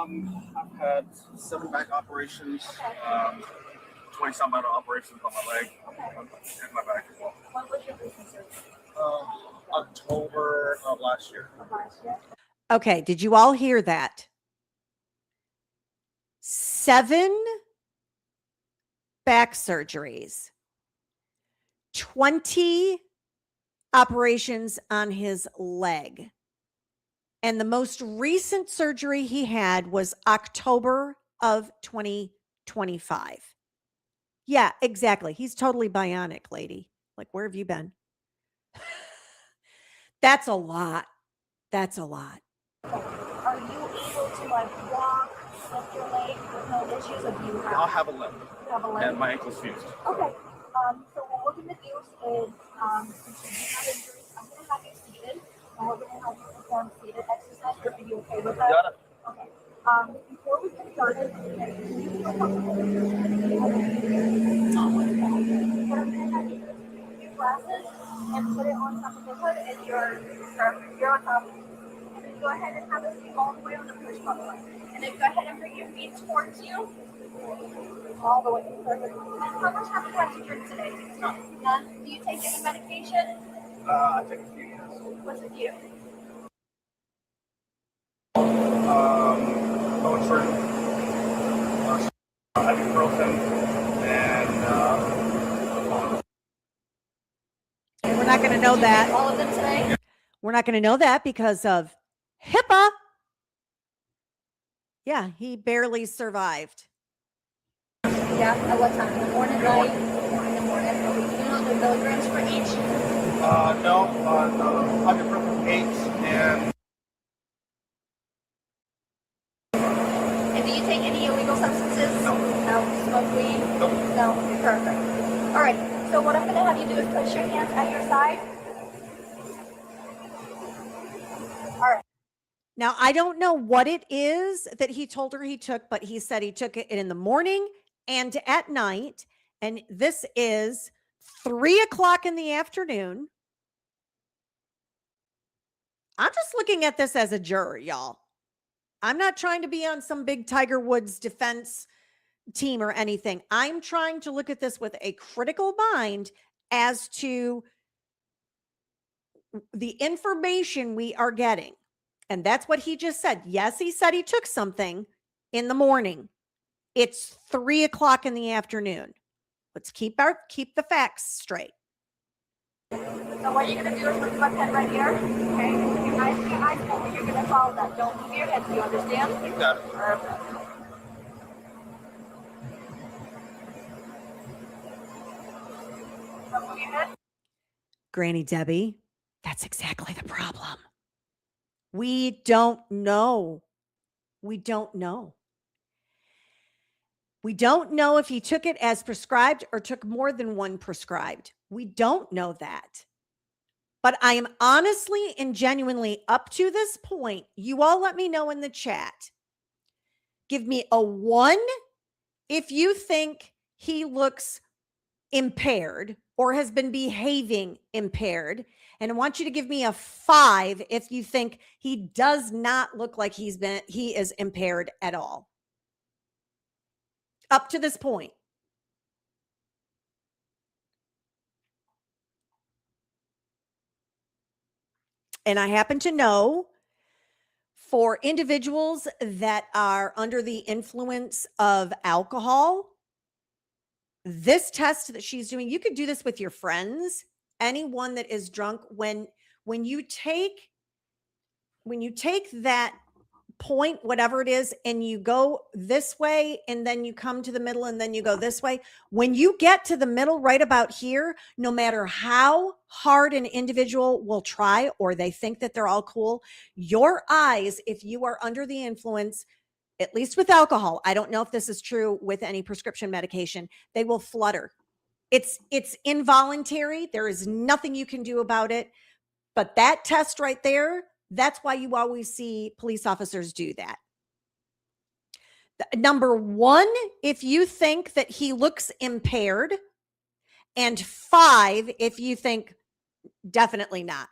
I've had 7 back operations, 20 some other operations on my leg, and my back as well. When was your recent surgery? October of last year. Of last year? Okay, did you all hear that? 7 back surgeries, 20 operations on his leg. And the most recent surgery he had was October of 2025. Yeah, exactly. He's totally bionic, lady. Like, where have you been? That's a lot. That's a lot. Are you able to like walk, lift your leg with no issues? Or do you I'll have, have a limp, you have a leg? and my ankle's fused. Okay. So what we're gonna do is, since you have injuries, I'm gonna have you seated, and we're gonna have you perform seated exercise. Are you okay with that? Got it. Okay. Before we get started, can you feel comfortable with your what I'm gonna have you do is take your glasses and put it on top of the hood, and you're on top. And then go ahead and have us be all the way on the push button. And then go ahead and bring your feet towards you. All the way. Perfect. And how much have you had to drink today? None. Do you take any medication? I take a few years. What's a few? Motrin, ibuprofen, and We're not going to know that. All of them today? We're not going to know that because of HIPAA. Yeah, he barely survived. Yeah. At what time? In the morning, night? In the morning. You know the milligrams for each? no, ibuprofen 8 and. And do you take any illegal substances? No. No. Smoke weed? Nope. No. Okay, perfect. All right. So what I'm going to have you do is place your hands at your side. All right. Now, I don't know what it is that he told her he took, but he said he took it in the morning and at night. And this is 3:00 in the afternoon. I'm just looking at this as a juror, y'all. I'm not trying to be on some big Tiger Woods defense team or anything. I'm trying to look at this with a critical mind as to the information we are getting. And that's what he just said. Yes, he said he took something in the morning. It's 3:00 in the afternoon. Let's keep the facts straight. So what you're going to do is put my pen right here. Okay? Your eyes open. You're going to follow that. Don't move your head. Do you understand? You got it. Perfect. Don't move your head. Granny Debbie, that's exactly the problem. We don't know. We don't know. We don't know if he took it as prescribed or took more than one prescribed. We don't know that. But I am honestly and genuinely up to this point. You all let me know in the chat. Give me a 1 if you think he looks impaired or has been behaving impaired. And I want you to give me a 5 if you think he does not look like he is impaired at all. Up to this point. And I happen to know for individuals that are under the influence of alcohol, this test that she's doing, you could do this with your friends, anyone that is drunk. When you take that point, whatever it is, and you go this way, and then you come to the middle, and then you go this way. When you get to the middle, right about here, no matter how hard an individual will try, or they think that they're all cool, your eyes, if you are under the influence, at least with alcohol, I don't know if this is true with any prescription medication, they will flutter. It's involuntary. There is nothing you can do about it. But that test right there, that's why you always see police officers do that. Number 1, if you think that he looks impaired, and 5, if you think definitely not.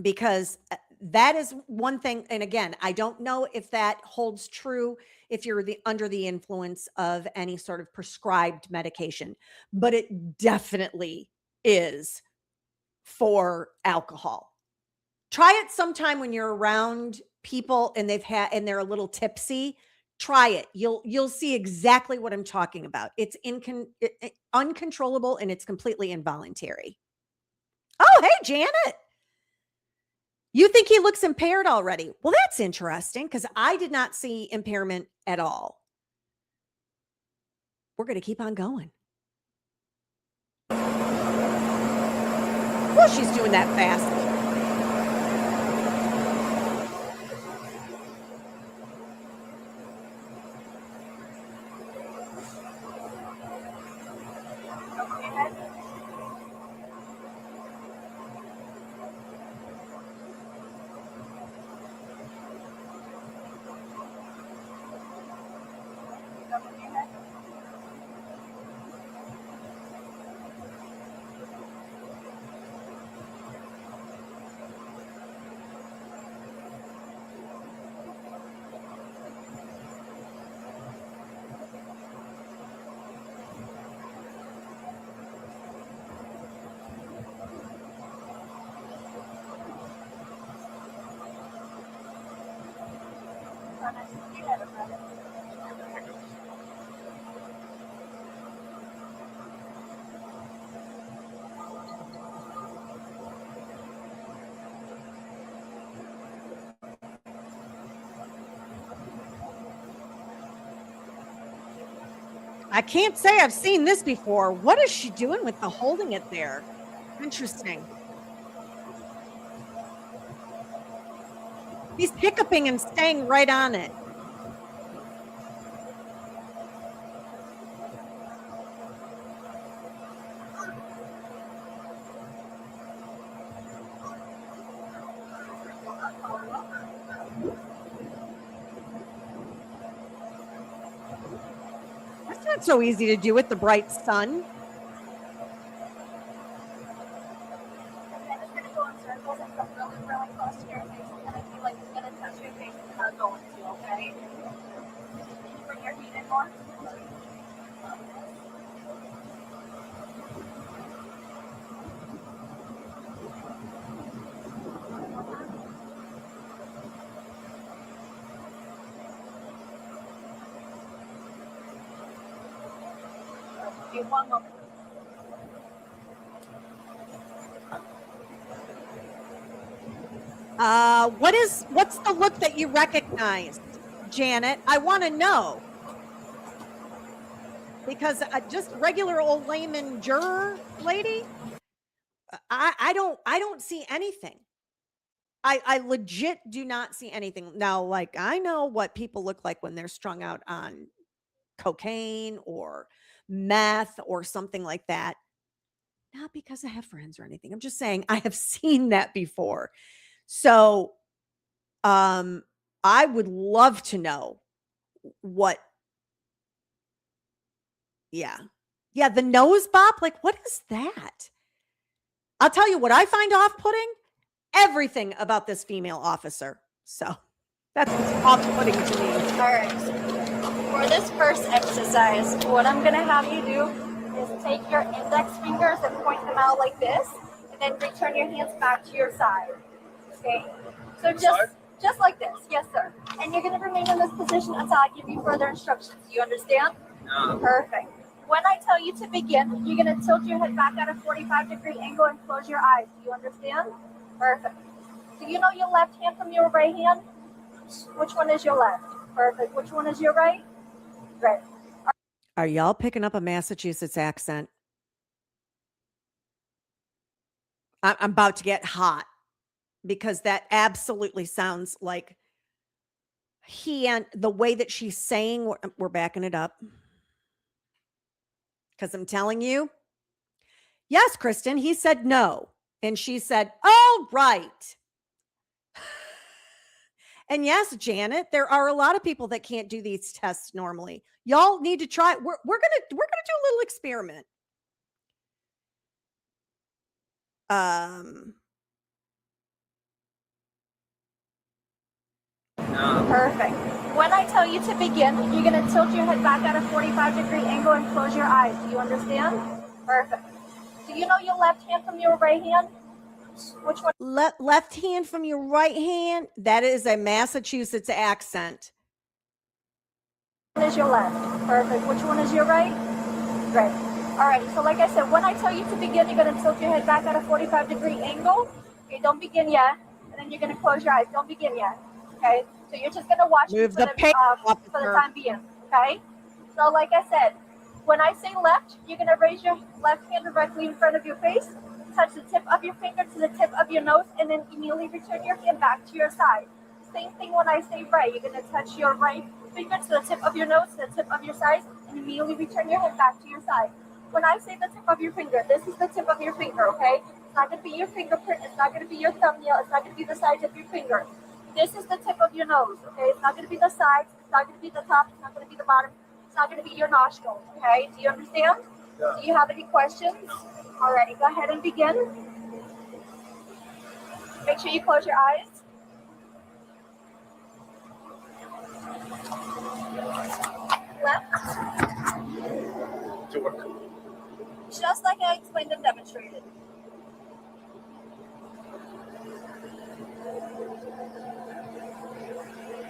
because that is one thing. And again, I don't know if that holds true if you're under the influence of any sort of prescribed medication, but it definitely is for alcohol. Try it sometime when you're around people and they're a little tipsy. Try it. You'll see exactly what I'm talking about. It's uncontrollable and it's completely involuntary. Oh, hey, Janet. You think he looks impaired already? Well, that's interesting because I did not see impairment at all. We're going to keep on going. Well, she's doing that fast. I can't say I've seen this before. What is she doing with the holding it there? Interesting. He's hiccuping and staying right on it. That's not so easy to do with the bright sun. One moment. What's the look that you recognize, Janet? I want to know. Because just regular old layman juror lady, I don't see anything. I legit do not see anything. Now, like, I know what people look like when they're strung out on cocaine or meth or something like that. Not because I have friends or anything. I'm just saying I have seen that before. So I would love to know what. Yeah, the nose bop, like, what is that? I'll tell you what I find off-putting. Everything about this female officer. So that's what's off-putting to me. All right. For this first exercise, what I'm going to have you do is take your index fingers and point them out like this, and then return your hands back to your side. Okay? So just like this. Yes, sir. And you're going to remain in this position until I give you further instructions. Do you understand? No. Perfect. When I tell you to begin, you're going to tilt your head back at a 45-degree angle and close your eyes. Do you understand? Perfect. Do you know your left hand from your right hand? Which one is your left? Perfect. Which one is your right? Right. Are y'all picking up a Massachusetts accent? I'm about to get hot because that absolutely sounds like and the way that she's saying, we're backing it up. Because I'm telling you, yes, Kristen, he said no. And she said, all right. And yes, Janet, there are a lot of people that can't do these tests normally. Y'all need to try. We're gonna do a little experiment. No. Perfect. When I tell you to begin, you're going to tilt your head back at a 45-degree angle and close your eyes. Do you understand? Perfect. Do you know your left hand from your right hand? Which one Left hand from your right hand. That is a Massachusetts accent. is your left? Perfect. Which one is your right? Right. All right. So like I said, when I tell you to begin, you're going to tilt your head back at a 45-degree angle. Okay, don't begin yet. And then you're going to close your eyes. Don't begin yet. Okay? So you're just going to watch me Move the for pace, the officer. time being. Okay? So like I said, when I say left, you're going to raise your left hand directly in front of your face, touch the tip of your finger to the tip of your nose, and then immediately return your hand back to your side. Same thing when I say right. You're going to touch your right finger to the tip of your nose, to the tip of your side, and immediately return your hand back to your side. When I say the tip of your finger, this is the tip of your finger, okay? It's not going to be your fingerprint. It's not going to be your thumbnail. It's not going to be the size of your finger. This is the tip of your nose, okay? It's not going to be the sides. It's not going to be the top. It's not going to be the bottom. It's not going to be your nostrils, okay? Do you understand? Yeah. Do you have any questions? Alrighty, go ahead and begin. Make sure you close your eyes. Left. To work. Just like I explained and demonstrated.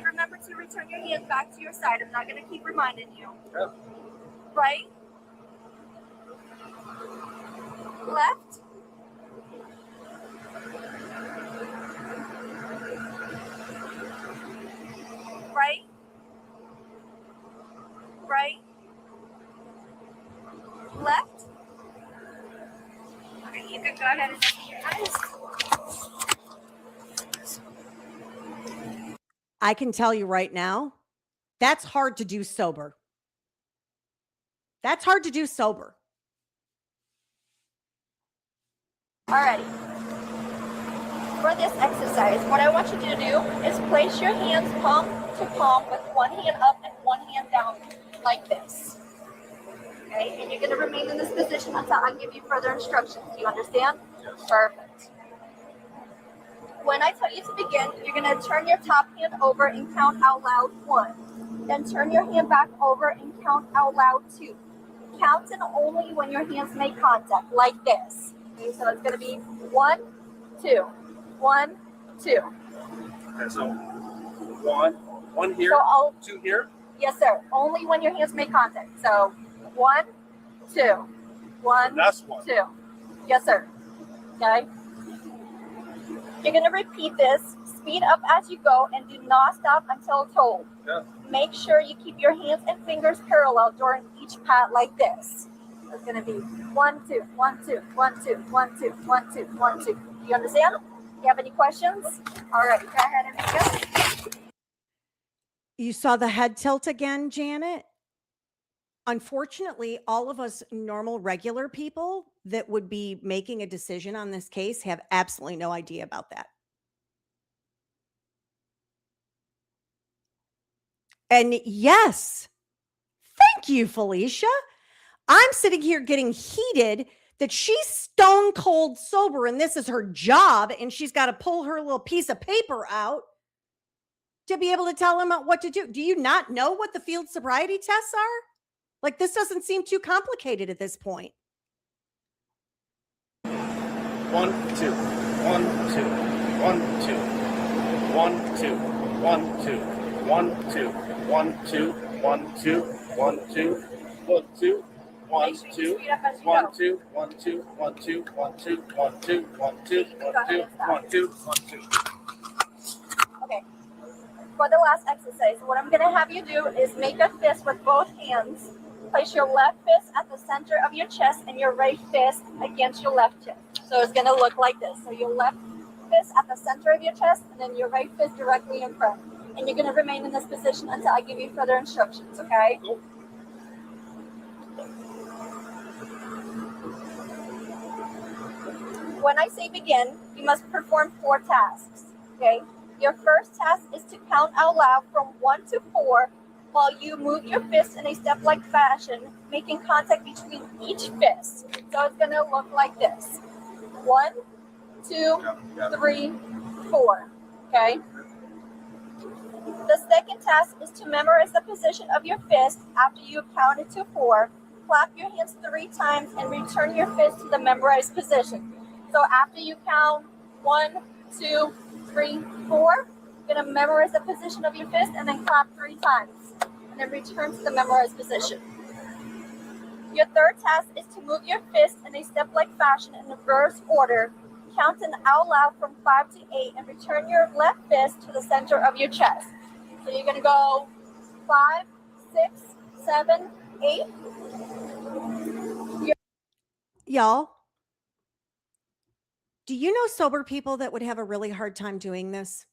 Remember to return your hand back to your side. I'm not going to keep reminding you. Yeah. Right? Left? Right? Right? Left? Okay, you can go ahead and open your eyes. I can tell you right now, that's hard to do sober. That's hard to do sober. Alrighty. For this exercise, what I want you to do is place your hands palm to palm with one hand up and one hand down like this. Okay, and you're going to remain in this position until I give you further instructions. Do you understand? Yes. Perfect. When I tell you to begin, you're going to turn your top hand over and count out loud 1. Then turn your hand back over and count out loud 2. Count in only when your hands make contact, like this. Okay, so it's going to be 1, 2, 1, 2. Okay, so one here, So I'll, 2 here. yes, sir. Only when your hands make contact. So 1, 2, 1, That's 1. 2. Yes, sir. Okay. You're going to repeat this. Speed up as you go and do not stop until told. Yeah. Make sure you keep your hands and fingers parallel during each pat like this. It's going to be 1, 2, 1, 2, 1, 2, 1, 2, 1, 2, 1, 2. Do you understand? Do you have any questions? All right, go ahead and begin. You saw the head tilt again, Janet? Unfortunately, all of us normal, regular people that would be making a decision on this case have absolutely no idea about that. And yes, thank you, Felicia. I'm sitting here getting heated that she's stone cold sober and this is her job and she's got to pull her little piece of paper out to be able to tell him what to do. Do you not know what the field sobriety tests are? Like, this doesn't seem too complicated at this point. 1, 2, 1, 2, 1, 2, 1, 2, 1, 2, 1, 2, 1, 2, 1, 2, 1, 2, 1, 2, 1, 2, 1, 2, 1, 2, 1, 2, 1, 2, 1, 2, 1, 2, 1, 2, 1, 2. Okay. For the last exercise, what I'm going to have you do is make a fist with both hands. Place your left fist at the center of your chest and your right fist against your left chest. So it's going to look like this. So your left fist at the center of your chest and then your right fist directly in front. And you're going to remain in this position until I give you further instructions, okay? When I say begin, you must perform 4 tasks, okay? Your first task is to count out loud from 1 to 4 while you move your fist in a step-like fashion, making contact between each fist. So it's going to look like this. 1, 2, 3, 4, okay? The second task is to memorize the position of your fist after you counted to 4. Clap your hands 3 times and return your fist to the memorized position. So after you count 1, 2, 3, 4, you're going to memorize the position of your fist and then clap 3 times. And then return to the memorized position. Your third task is to move your fist in a step-like fashion in reverse order. Counting out loud from 5 to 8 and return your left fist to the center of your chest. So you're going to go 5, 6, 7, 8. Y'all, do you know sober people that would have a really hard time doing this?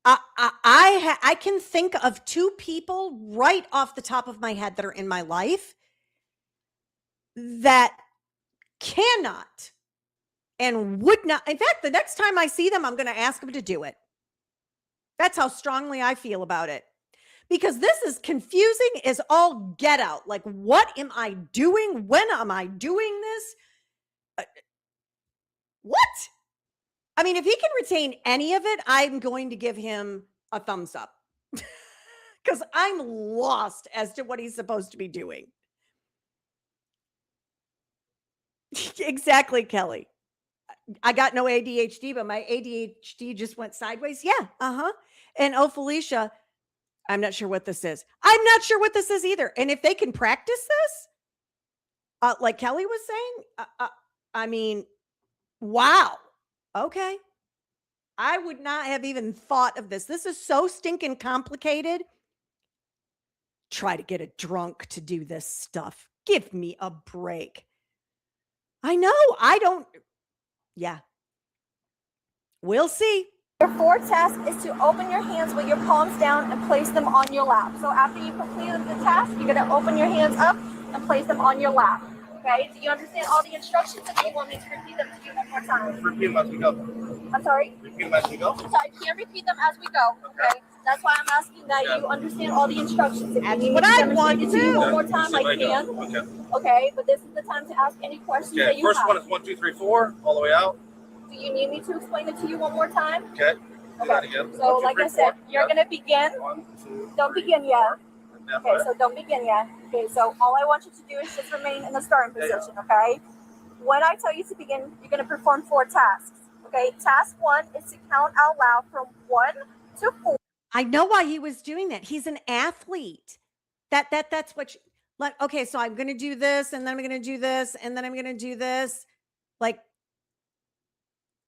I can think of 2 people right off the top of my head that are in my life that cannot and would not. In fact, the next time I see them, I'm going to ask them to do it. That's how strongly I feel about it. Because this is confusing as all get out. Like, what am I doing? When am I doing this? What? I mean, if he can retain any of it, I'm going to give him a thumbs up. Because I'm lost as to what he's supposed to be doing. Exactly, Kelly. I got no ADHD, but my ADHD just went sideways. Yeah, And oh, Felicia, I'm not sure what this is. I'm not sure what this is either. And if they can practice this, like Kelly was saying, I mean, wow. Okay. I would not have even thought of this. This is so stinking complicated. Try to get a drunk to do this stuff. Give me a break. I know. I don't. Yeah. We'll see. Your fourth task is to open your hands with your palms down and place them on your lap. So after you complete the task, you're going to open your hands up and place them on your lap. Okay? Do you understand all the instructions? Or do you want me to repeat them to you one more time? Repeat them as we go. I'm sorry? Repeat them as we go. So I can't repeat them as we go. Okay? That's why I'm asking that you understand all the instructions. If That's you need what me to I want demonstrate it to you to. one more time, I can. Okay. Okay? But this is the time to ask any questions that you First have. one is 1, 2, 3, 4, all the way out. Do you need me to explain it to you one more time? Okay. Do that again. So 1, 2, like 3, I said, 4. you're going to begin. 1, 2. Don't begin yet. Yep. Okay, so don't begin yet. Okay, so all I want you to do is just remain in the starting position, okay? When I tell you to begin, you're going to perform 4 tasks. Okay, task 1 is to count out loud from 1 to 4. I know why he was doing that. He's an athlete. That's what like, okay, so I'm going to do this, and then I'm going to do this, and then I'm going to do this. Like,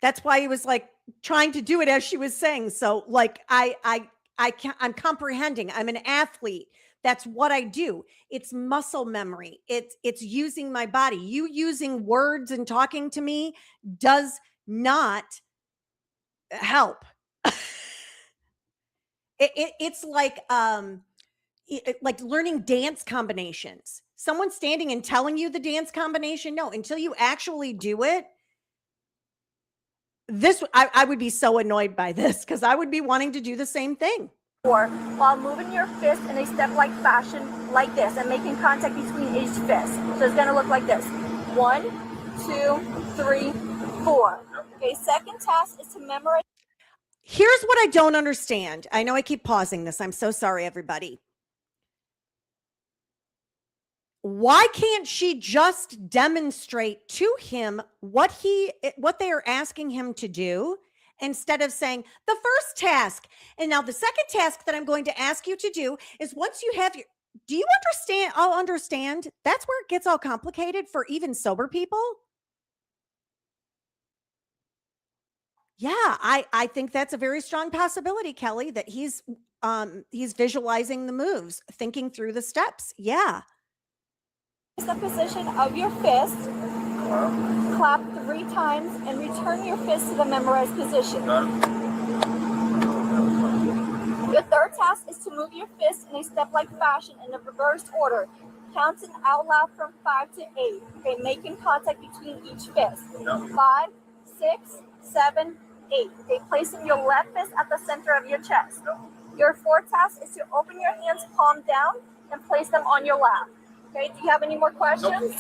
that's why he was like trying to do it as she was saying. So like, I'm comprehending. I'm an athlete. That's what I do. It's muscle memory. It's using my body. You using words and talking to me does not help. It's like like learning dance combinations. Someone standing and telling you the dance combination. No, until you actually do it. I would be so annoyed by this because I would be wanting to do the same thing. While moving your fist in a step-like fashion like this and making contact between each fist. So it's going to look like this. 1, 2, 3, 4. Okay, second task is to memorize. Here's what I don't understand. I know I keep pausing this. I'm so sorry, everybody. Why can't she just demonstrate to him what they are asking him to do instead of saying the first task? And now the second task that I'm going to ask you to do is once you have do you understand? I'll understand. That's where it gets all complicated for even sober people. Yeah, I think that's a very strong possibility, Kelly, that he's visualizing the moves, thinking through the steps. Yeah. The position of your fist, clap 3 times, and return your fist to the memorized position. Your third task is to move your fist in a step-like fashion in the reversed order, counting out loud from 5 to 8. Okay, making contact between each fist. 5, 6, 7, 8. Okay, placing your left fist at the center of your chest. Your fourth task is to open your hands palm down and place them on your lap. Okay, do you have any more questions? Nope.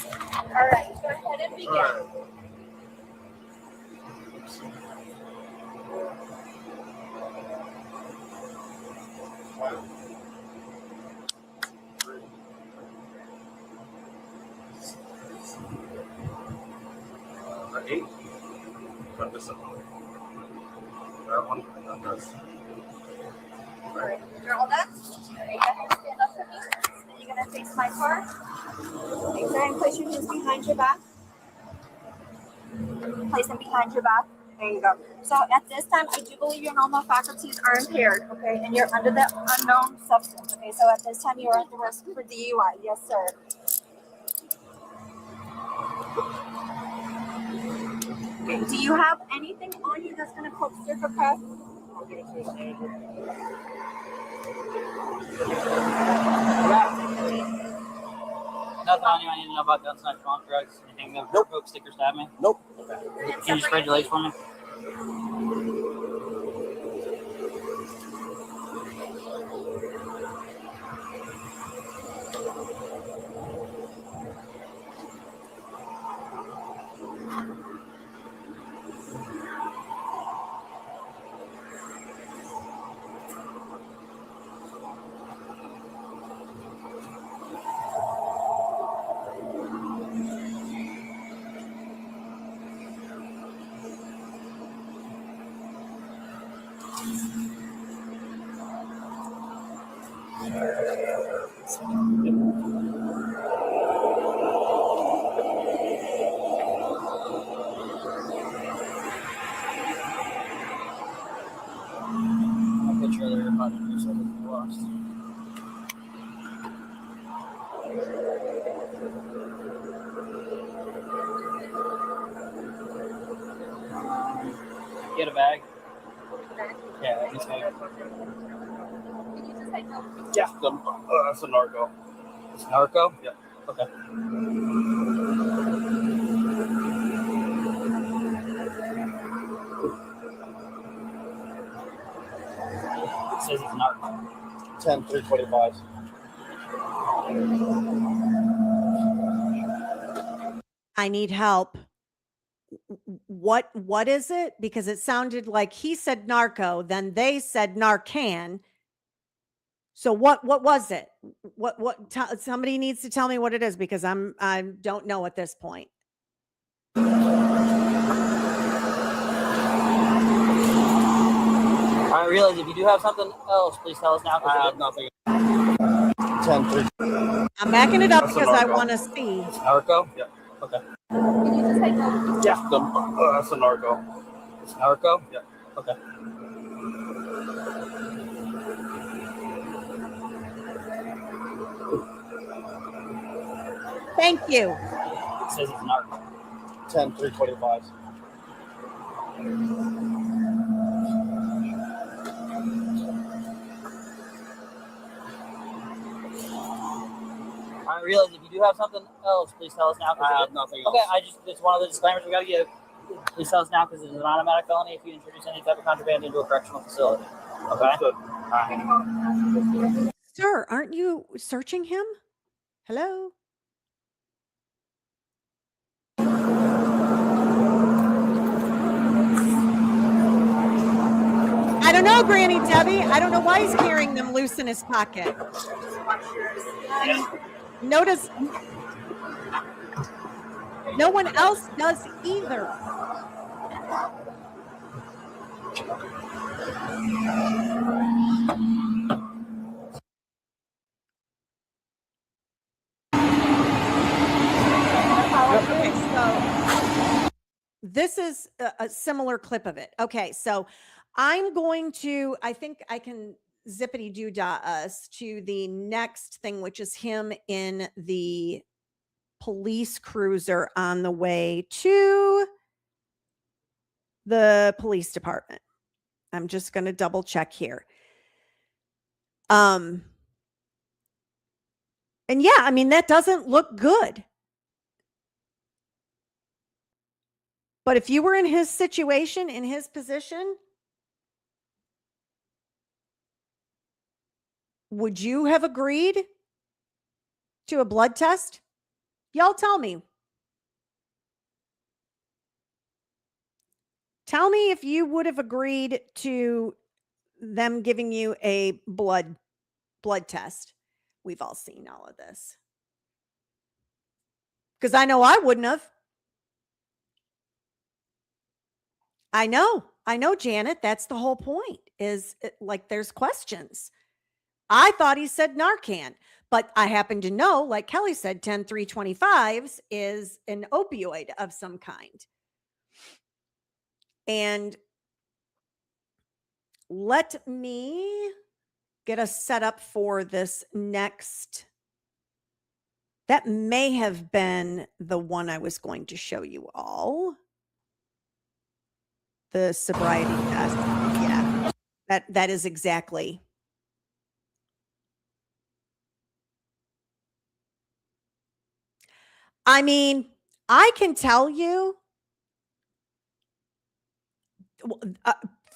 All right, go ahead and begin. Eight. But this one. That one. And then this. Alright, you're all done? Alright, go ahead and stand up for me. Then you're gonna face my car. Make sure and place your hands behind your back. Place them behind your back. There you go. So at this time, I do believe your normal faculties are impaired, okay? And you're under the unknown substance, okay? So at this time, you're at the risk for DUI. Yes, sir. Okay, do you have anything on you that's gonna cause your press? Nothing on you I need to know about guns, knives, wrong drugs, anything that Coke stickers to have me? Nope. Can you spread your legs for me? I'll put your other earbud in here so it doesn't get lost. Get a bag. Yeah, this bag. Yeah. That's a narco. It's narco? Yeah. Okay. It says it's narco. 10-325. I need help. What is it? Because it sounded like he said narco, then they said Narcan. So what was it? Somebody needs to tell me what it is, because I don't know at this point. I realize if you do have something else, please tell us now. I have nothing. 10-3. I'm backing it up That's a because I narco. want to see. Narco? Yeah. Okay. Yeah. That's a narco. It's narco? Yeah. Okay. Thank you. It says it's narco. 10-325. I realize if you do have something else, please tell us now. I have nothing else. Okay, it's one of the disclaimers we got to give. Please tell us now, because it is an automatic felony if you introduce any type of contraband into a correctional facility. Okay? Good. Sir, aren't you searching him? Hello? I don't know, Granny Debbie. I don't know why he's carrying them loose in his pocket. Notice no one else does either. Okay, so this is a similar clip of it. Okay, so I'm going to, I think I can zippity doo dah us to the next thing, which is him in the police cruiser on the way to the police department. I'm just going to double check here. And yeah, I mean, that doesn't look good. But if you were in his situation, in his position, would you have agreed to a blood test? Y'all tell me. Tell me if you would have agreed to them giving you a blood test. We've all seen all of this. Because I know I wouldn't have. I know, Janet. That's the whole point. Is like there's questions. I thought he said Narcan, but I happen to know, like Kelly said, 10-325s is an opioid of some kind. And let me get us set up for this next. That may have been the one I was going to show you all. The sobriety test. Yeah, that is exactly. I mean, I can tell you,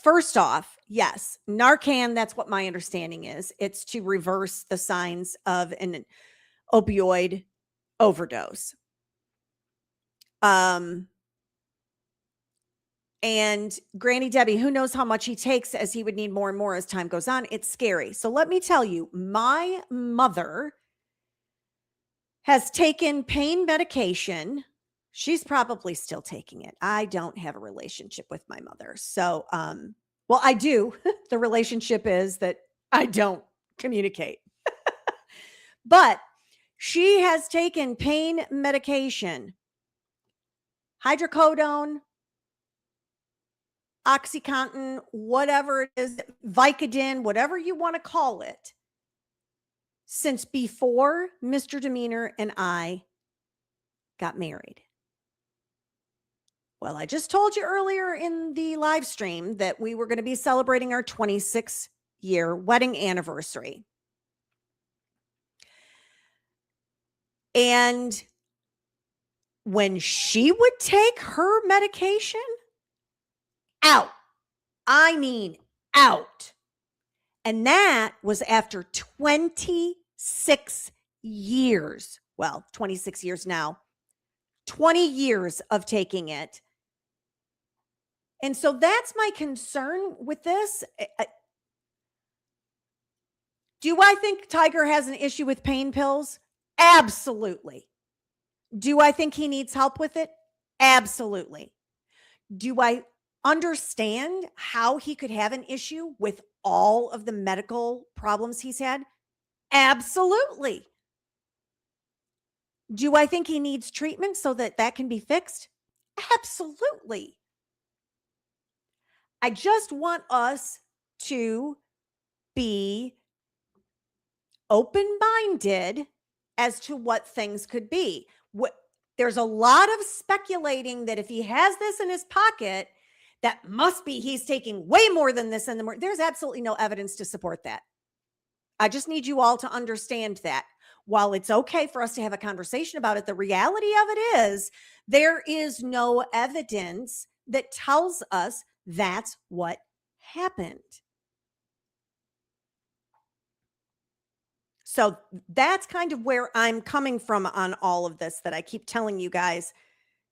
first off, yes, Narcan, that's what my understanding is. It's to reverse the signs of an opioid overdose. And Granny Debbie, who knows how much he takes, as he would need more and more as time goes on. It's scary. So let me tell you, my mother has taken pain medication. She's probably still taking it. I don't have a relationship with my mother. So, well, I do. The relationship is that I don't communicate. But she has taken pain medication, hydrocodone, OxyContin, whatever it is, Vicodin, whatever you want to call it, since before Mr. Demeanor and I got married. Well, I just told you earlier in the live stream that we were going to be celebrating our 26-year wedding anniversary. And when she would take her medication, out. I mean, out. And that was after 26 years. Well, 26 years now. 20 years of taking it. And so that's my concern with this. Do I think Tiger has an issue with pain pills? Absolutely. Do I think he needs help with it? Absolutely. Do I understand how he could have an issue with all of the medical problems he's had? Absolutely. Do I think he needs treatment so that that can be fixed? Absolutely. I just want us to be open-minded as to what things could be. There's a lot of speculating that if he has this in his pocket, that must be he's taking way more than this and the more. There's absolutely no evidence to support that. I just need you all to understand that. While it's okay for us to have a conversation about it, the reality of it is there is no evidence that tells us that's what happened. So that's kind of where I'm coming from on all of this, that I keep telling you guys,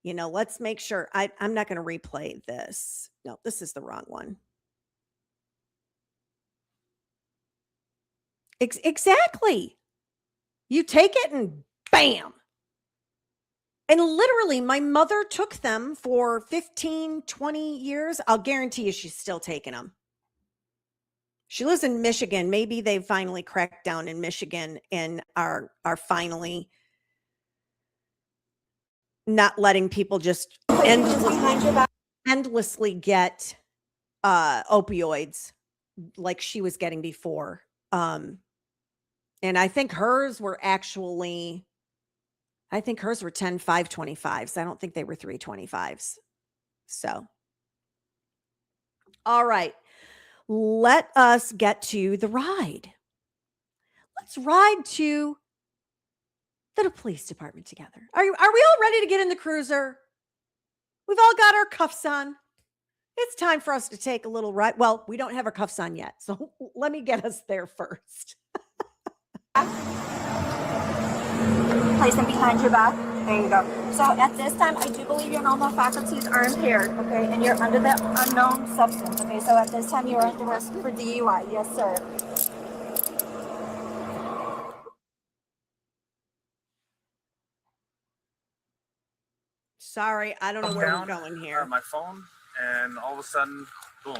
you know, let's make sure. I'm not going to replay this. No, this is the wrong one. Exactly. You take it and bam. And literally, my mother took them for 15, 20 years. I'll guarantee you she's still taking them. She lives in Michigan. Maybe they finally cracked down in Michigan and are finally not letting people just endlessly get opioids like she was getting before. And I think hers were 10-525s. I don't think they were 325s. So, all right. Let us get to the ride. Let's ride to the police department together. Are we all ready to get in the cruiser? We've all got our cuffs on. It's time for us to take a little ride. Well, we don't have our cuffs on yet, so let me get us there first. Place them behind your back. There you go. So at this time, I do believe your normal faculties are impaired, okay? And you're under the unknown substance, okay? So at this time, you are at the risk for DUI. Yes, sir. Sorry, I don't know where we're going here. My phone, and all of a sudden, boom.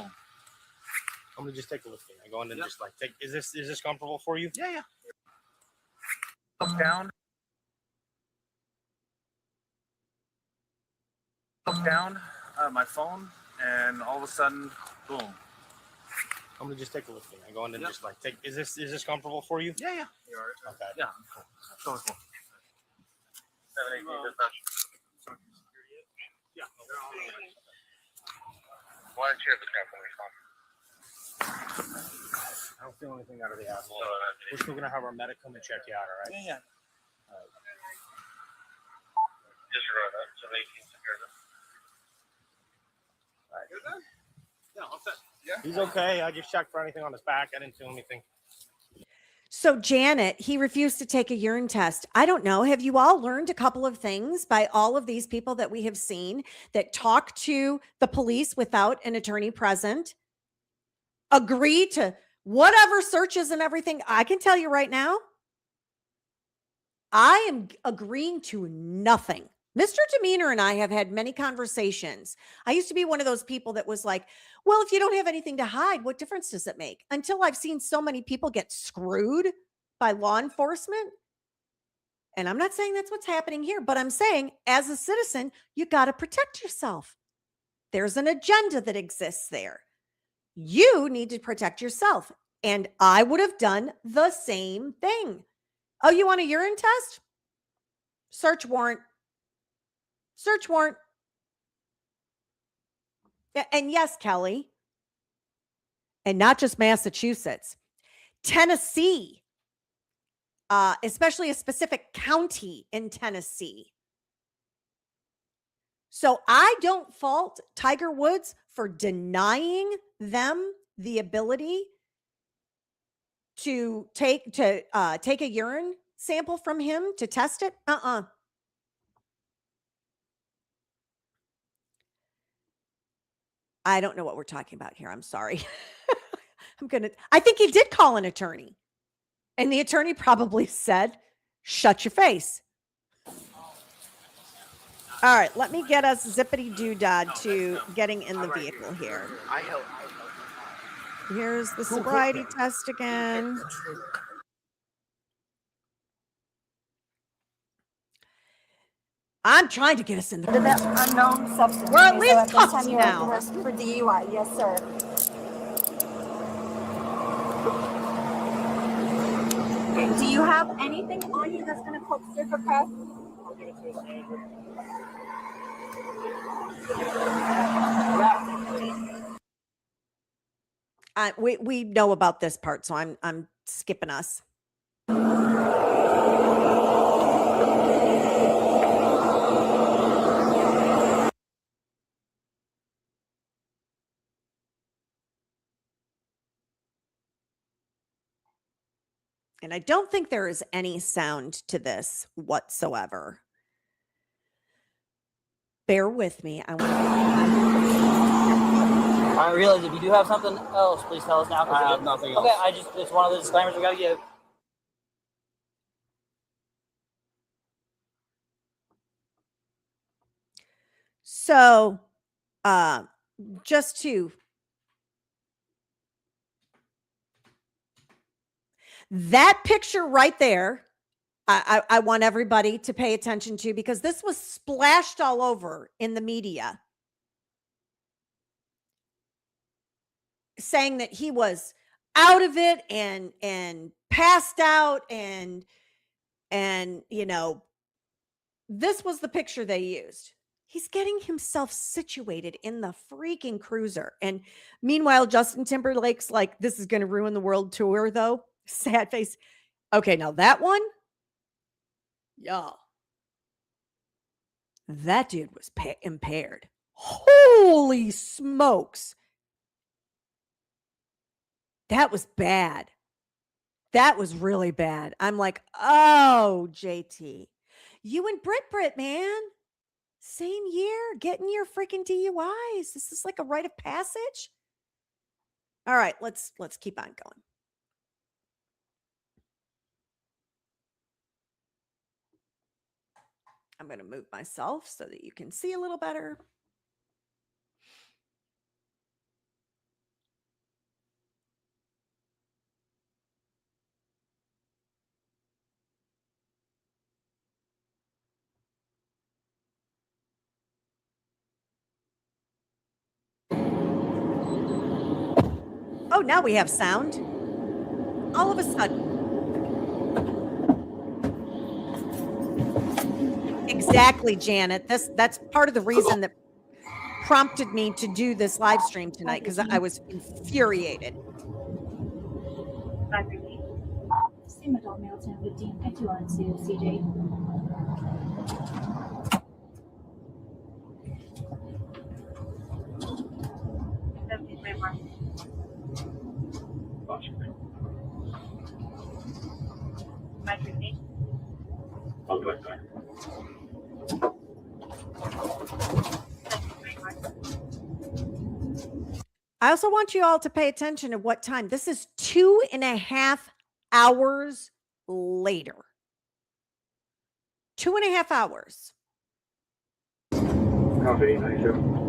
I'm gonna just take a look here. I go in and just like take. Is this comfortable for you? Yeah. Up, down. Up, down. My phone, and all of a sudden, boom. I'm gonna just take a look here. I go in and just like take. Is this comfortable for you? Yeah. Okay. Yeah. Cool. 718 dispatch. Yeah. Why don't you have the traffic response? I don't feel anything out of the asshole. We're still gonna have our medic come and check you out. All right. Yeah. Disregard that. 718 secure this. Yeah, all set. He's okay. I just checked for anything on his back. I didn't feel anything. So Janet, he refused to take a urine test. I don't know. Have you all learned a couple of things by all of these people that we have seen that talk to the police without an attorney present, agree to whatever searches and everything? I can tell you right now, I am agreeing to nothing. Mr. Demeanor and I have had many conversations. I used to be one of those people that was like, well, if you don't have anything to hide, what difference does it make? Until I've seen so many people get screwed by law enforcement. And I'm not saying that's what's happening here, but I'm saying as a citizen, you got to protect yourself. There's an agenda that exists there. You need to protect yourself. And I would have done the same thing. Oh, you want a urine test? Search warrant. Search warrant. Yeah, and yes, Kelly, and not just Massachusetts, Tennessee, especially a specific county in Tennessee. So I don't fault Tiger Woods for denying them the ability to take a urine sample from him to test it. I don't know what we're talking about here. I'm sorry. I think he did call an attorney. And the attorney probably said, shut your face. All right, let me get us zippity doodad to getting in the vehicle here. Here's the sobriety test again. I'm trying to get us in the unknown substance. We're at least so at this cuffed time, you're at the now. risk for DUI. Yes, sir. Okay, do you have anything on you that's going to cause sticker press? I'll give it to his manager. We know about this part, so I'm skipping us. And I don't think there is any sound to this whatsoever. Bear with me. I realize if you do have something else, please tell us now. I have nothing else. Okay, it's one of the disclaimers we got to give. So, just to that picture right there, I want everybody to pay attention to, because this was splashed all over in the media, saying that he was out of it and passed out and you know, this was the picture they used. He's getting himself situated in the freaking cruiser. And meanwhile, Justin Timberlake's like, this is going to ruin the world tour, though. Sad face. Okay, now that one, y'all, that dude was impaired. Holy smokes. That was bad. That was really bad. I'm like, oh, JT, You and Brit, man. Same year, getting your freaking DUIs. This is like a rite of passage. All right, let's keep on going. I'm going to move myself so that you can see a little better. Oh, now we have sound. All of a sudden. Exactly, Janet. That's part of the reason that prompted me to do this live stream tonight, because I was infuriated. Same adult male 1015, 51 to CJ. I also want you all to pay attention to what time. This is 2.5 hours later. 2.5 hours. Copy, 97.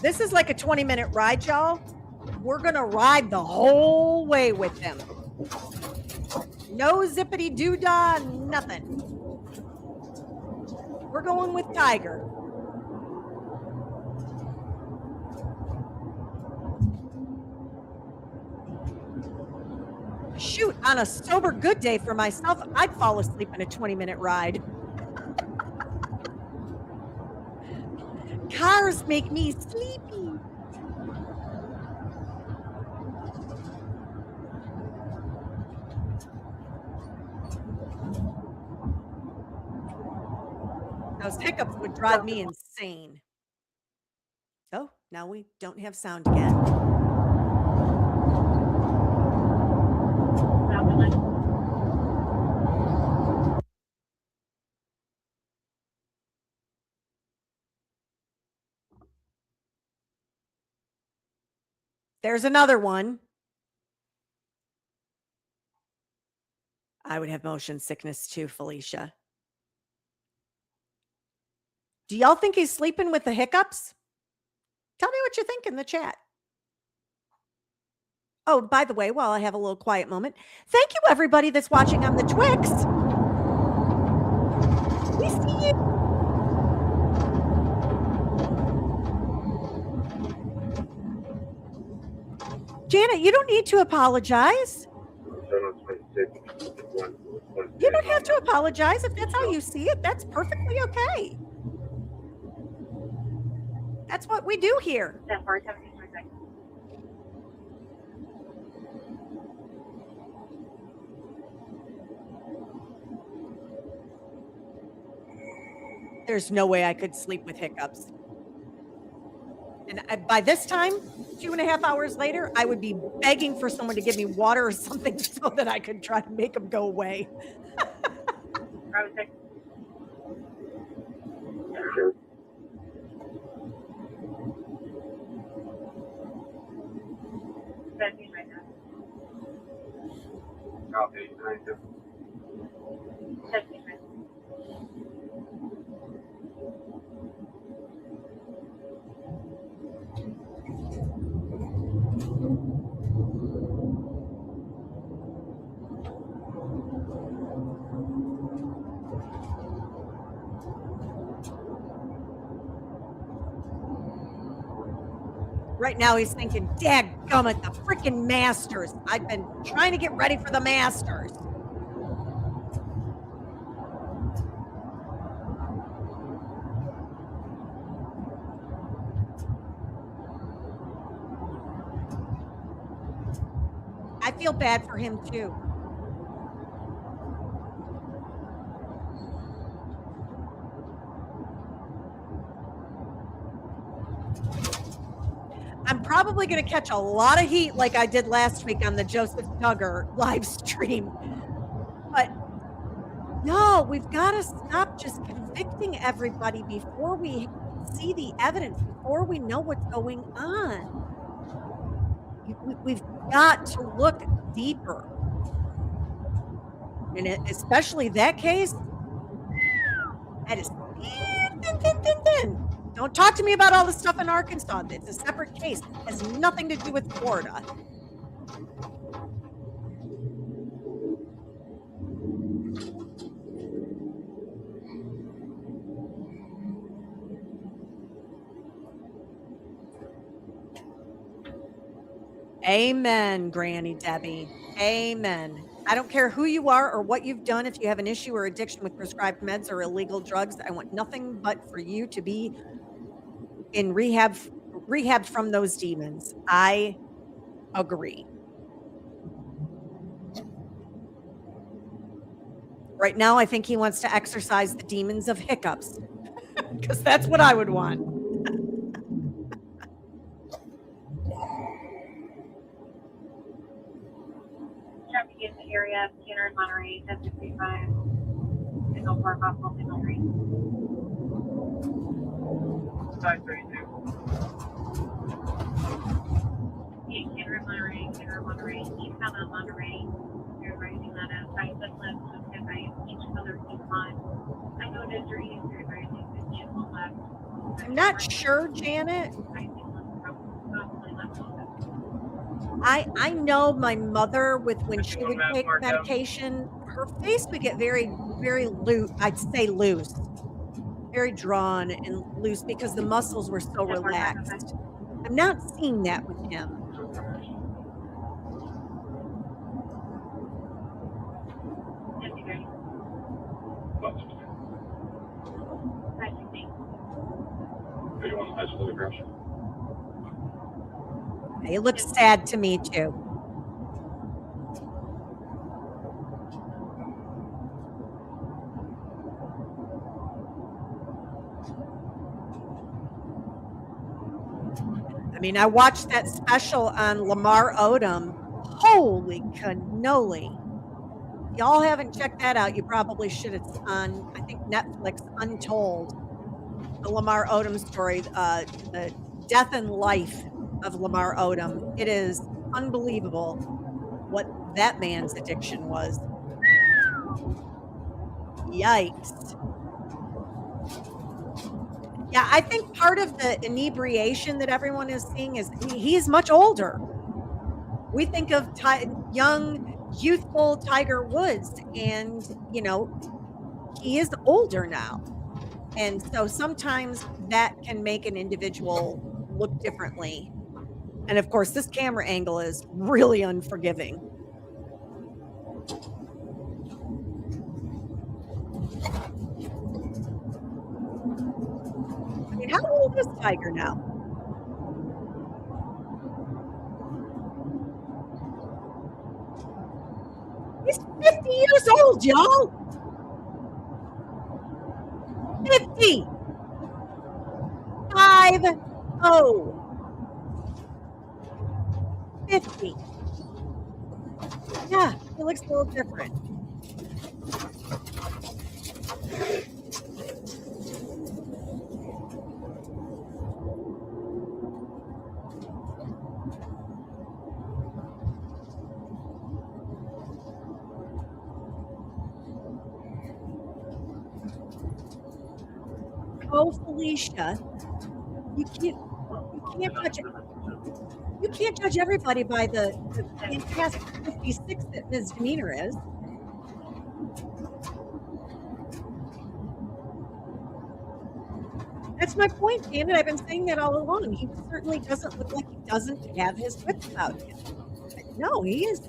This is like a 20-minute ride, y'all. We're going to ride the whole way with them. No zippity doo-dah, nothing. We're going with Tiger. Shoot, on a sober good day for myself, I'd fall asleep in a 20-minute ride. Cars make me sleepy. Those hiccups would drive me insane. Oh, now we don't have sound again. There's another one. I would have motion sickness too, Felicia. Do y'all think he's sleeping with the hiccups? Tell me what you think in the chat. Oh, by the way, while I have a little quiet moment, thank you everybody that's watching on the Twix. We see you. Janet, you don't need to apologize. You don't have to apologize. If that's how you see it, that's perfectly okay. That's what we do here. There's no way I could sleep with hiccups. And by this time, 2.5 hours later, I would be begging for someone to give me water or something so that I could try to make them go away. Copy, 97. Right now he's thinking, dadgummit, the freaking Masters. I've been trying to get ready for the Masters. feel bad for him too. I'm probably going to catch a lot of heat like I did last week on the Joseph Duggar live stream. But no, we've got to stop just convicting everybody before we see the evidence, before we know what's going on. We've got to look deeper. And especially that case, that is thin. Don't talk to me about all the stuff in Arkansas. It's a separate case. It has nothing to do with Florida. Amen, Granny Debbie. Amen. I don't care who you are or what you've done. If you have an issue or addiction with prescribed meds or illegal drugs, I want nothing but for you to be in rehab from those demons. I agree. Right now, I think he wants to exorcise the demons of hiccups because that's what I would want. Traffic in the area, Tanner and Monterey, 1065, Signal Park, Hospital, Signal 3. Side 32. Yeah, Tanner and Monterey, eastbound on Monterey. You're rising that out, right, but left, okay, right, each color keep on. I know it is your east, you're rising, but you will left. I'm not sure, Janet. I know my mother when she would take medication, her face would get very, very loose. I'd say loose, very drawn and loose because the muscles were so relaxed. I'm not seeing that with him. It looks sad to me too. I mean, I watched that special on Lamar Odom. Holy cannoli. Y'all haven't checked that out. You probably should. It's on, I think, Netflix, Untold. The Lamar Odom story, the death and life of Lamar Odom. It is unbelievable what that man's addiction was. Yikes. Yeah, I think part of the inebriation that everyone is seeing is he's much older. We think of young, youthful Tiger Woods, and, you know, he is older now. And so sometimes that can make an individual look differently. And of course, this camera angle is really unforgiving. I mean, how old is Tiger now? He's 50 years old, y'all. 50. 5-0. 50. Yeah, he looks a little different. Oh, Felicia, you can't judge everybody by the fantastic 56 that Ms. Demeanor is. That's my point, Janet. I've been saying that all along. He certainly doesn't look like he doesn't have his wits about him. No, he is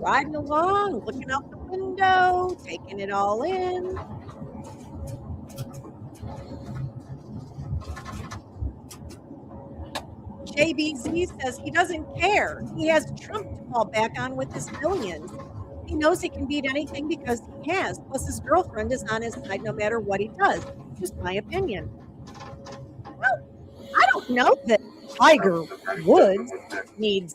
riding along, looking out the window, taking it all in. JBZ says he doesn't care. He has Trump to fall back on with his billions. He knows he can beat anything because he has. Plus, his girlfriend is on his side no matter what he does. Just my opinion. Well, I don't know that Tiger Woods needs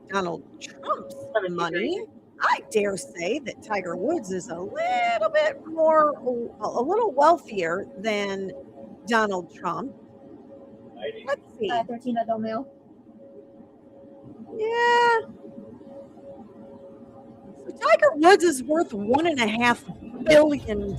Donald Trump's money. I dare say that Tiger Woods is a little wealthier than Donald Trump. Let's see. 13 adult male. Yeah. So Tiger Woods is worth $1.5 billion.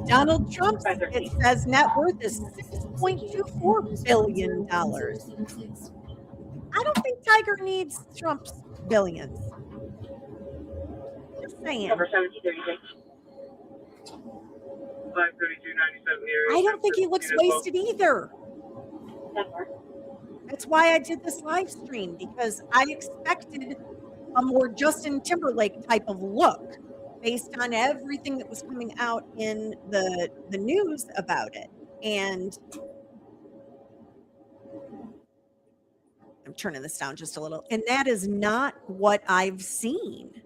Donald Trump's, it says, net worth is $6.24 billion. I don't think Tiger needs Trump's billions. Just saying. Number 1736. 532.97 I don't think he looks wasted either. That's why I did this live stream, because I expected a more Justin Timberlake type of look based on everything that was coming out in the news about it. And I'm turning this down just a little. And that is not what I've seen.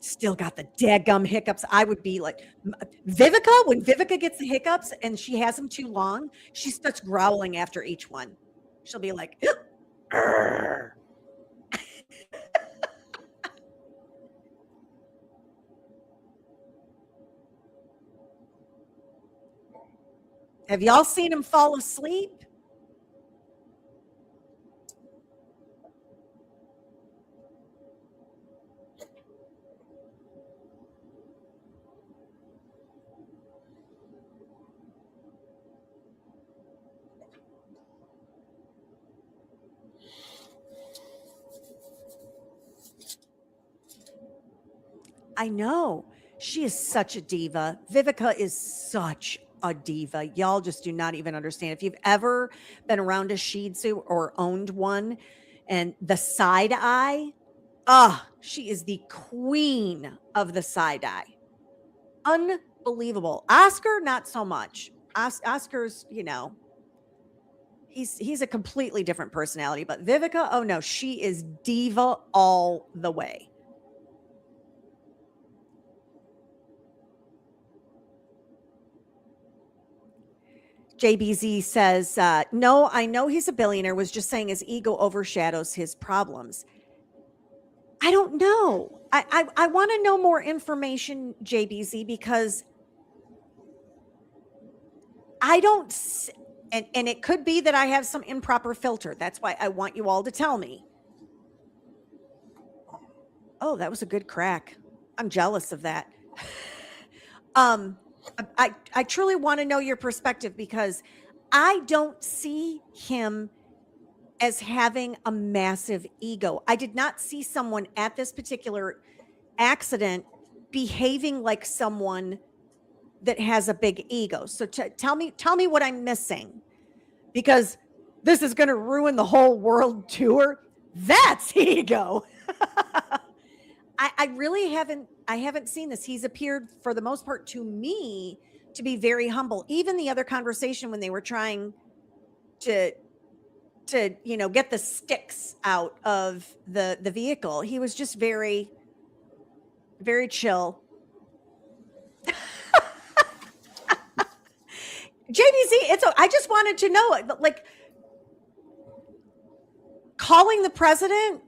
Still got the daggum hiccups. I would be like Vivica. When Vivica gets the hiccups and she has them too long, she starts growling after each one. She'll be like, "Arr." Have y'all seen him fall asleep? I know. She is such a diva. Vivica is such a diva. Y'all just do not even understand. If you've ever been around a Shih Tzu or owned one, and the side eye, she is the queen of the side eye. Unbelievable. Oscar, not so much. Oscar's, he's a completely different personality. But Vivica, oh no, she is diva all the way. JBZ says, no, I know he's a billionaire, was just saying his ego overshadows his problems. I don't know. I want to know more information, JBZ, because I don't, and it could be that I have some improper filter. That's why I want you all to tell me. Oh, that was a good crack. I'm jealous of that. I truly want to know your perspective, because I don't see him as having a massive ego. I did not see someone at this particular accident behaving like someone that has a big ego. So tell me what I'm missing, because this is going to ruin the whole world tour. That's ego. I really haven't seen this. He's appeared, for the most part, to me, to be very humble. Even the other conversation when they were trying to get the sticks out of the vehicle, he was just very, very chill. JBZ, I just wanted to know, like, calling the president,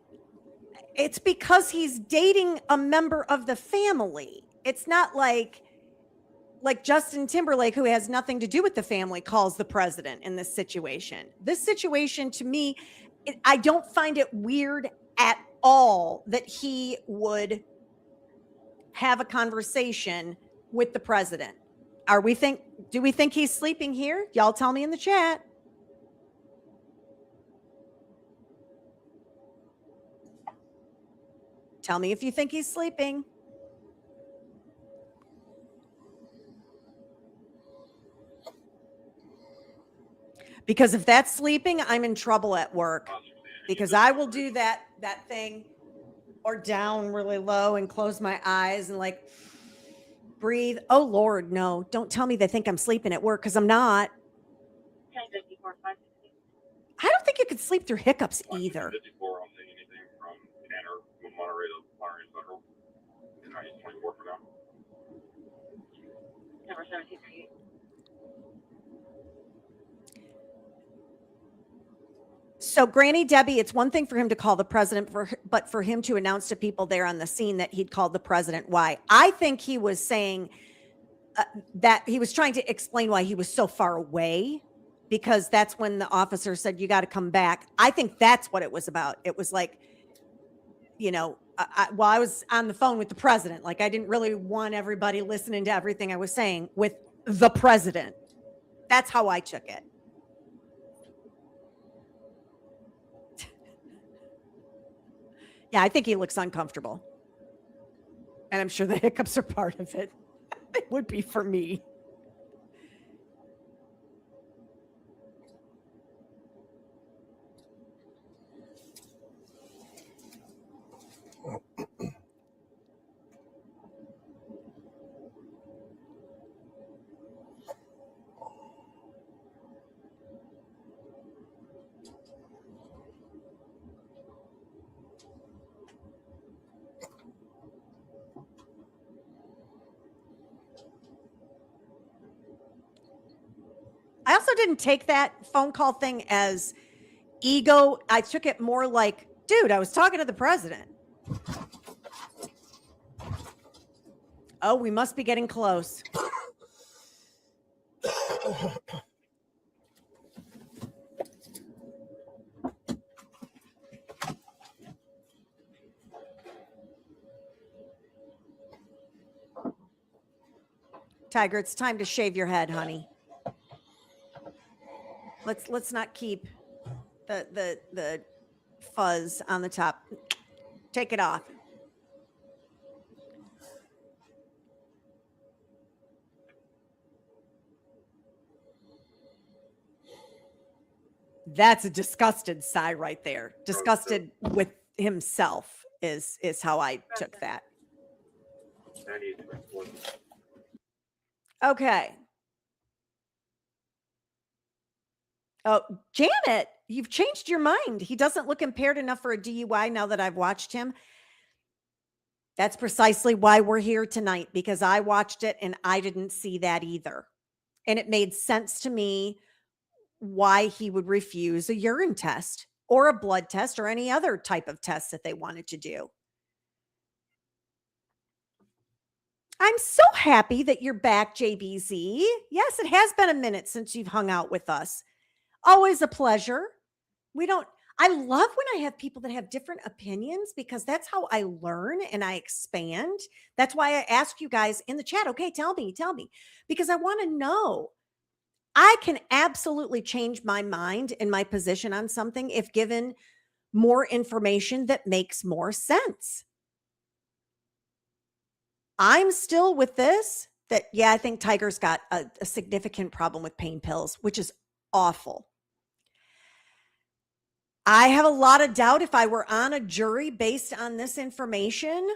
it's because he's dating a member of the family. It's not like Justin Timberlake, who has nothing to do with the family, calls the president in this situation. This situation, to me, I don't find it weird at all that he would have a conversation with the president. Do we think he's sleeping here? Y'all tell me in the chat. Tell me if you think he's sleeping. Because if that's sleeping, I'm in trouble at work, because I will do that thing or down really low and close my eyes and like breathe. Oh Lord, no, don't tell me they think I'm sleeping at work, because I'm not. 1054, 560. I don't think you could sleep through hiccups either. 54, I'm seeing anything from Tanner, Monterey to Monterey Central. 24 for now. Number 1738. So Granny Debbie, it's one thing for him to call the president, but for him to announce to people there on the scene that he'd called the president. Why? I think he was saying that he was trying to explain why he was so far away, because that's when the officer said, you got to come back. I think that's what it was about. It was like, I was on the phone with the president. Like, I didn't really want everybody listening to everything I was saying with the president. That's how I took it. Yeah, I think he looks uncomfortable. And I'm sure the hiccups are part of it. It would be for me. I also didn't take that phone call thing as ego. I took it more like, dude, I was talking to the president. Oh, we must be getting close. Tiger, it's time to shave your head, honey. Let's not keep the fuzz on the top. Take it off. That's a disgusted sigh right there. Disgusted with himself is how I took that. Okay. Oh, Janet, you've changed your mind. He doesn't look impaired enough for a DUI now that I've watched him. That's precisely why we're here tonight, because I watched it and I didn't see that either. And it made sense to me why he would refuse a urine test or a blood test or any other type of test that they wanted to do. I'm so happy that you're back, JBZ. Yes, it has been a minute since you've hung out with us. Always a pleasure. I love when I have people that have different opinions, because that's how I learn and I expand. That's why I ask you guys in the chat, okay, tell me, because I want to know. I can absolutely change my mind and my position on something if given more information that makes more sense. I'm still with this, that, yeah, I think Tiger's got a significant problem with pain pills, which is awful. I have a lot of doubt if I were on a jury based on this information,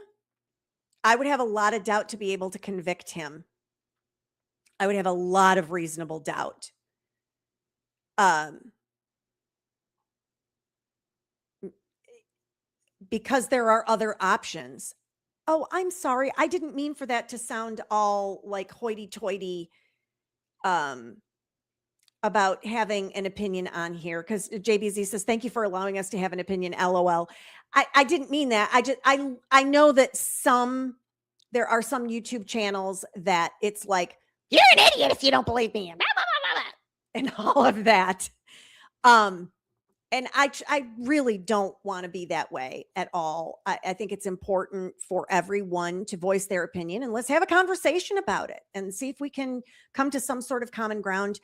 I would have a lot of doubt to be able to convict him. I would have a lot of reasonable doubt. Because there are other options. Oh, I'm sorry. I didn't mean for that to sound all like hoity-toity about having an opinion on here, because JBZ says, thank you for allowing us to have an opinion, LOL. I didn't mean that. I know that there are some YouTube channels that it's like, you're an idiot if you don't believe me, and blah, blah, blah, blah, and all of that. And I really don't want to be that way at all. I think it's important for everyone to voice their opinion, and let's have a conversation about it and see if we can come to some sort of common ground.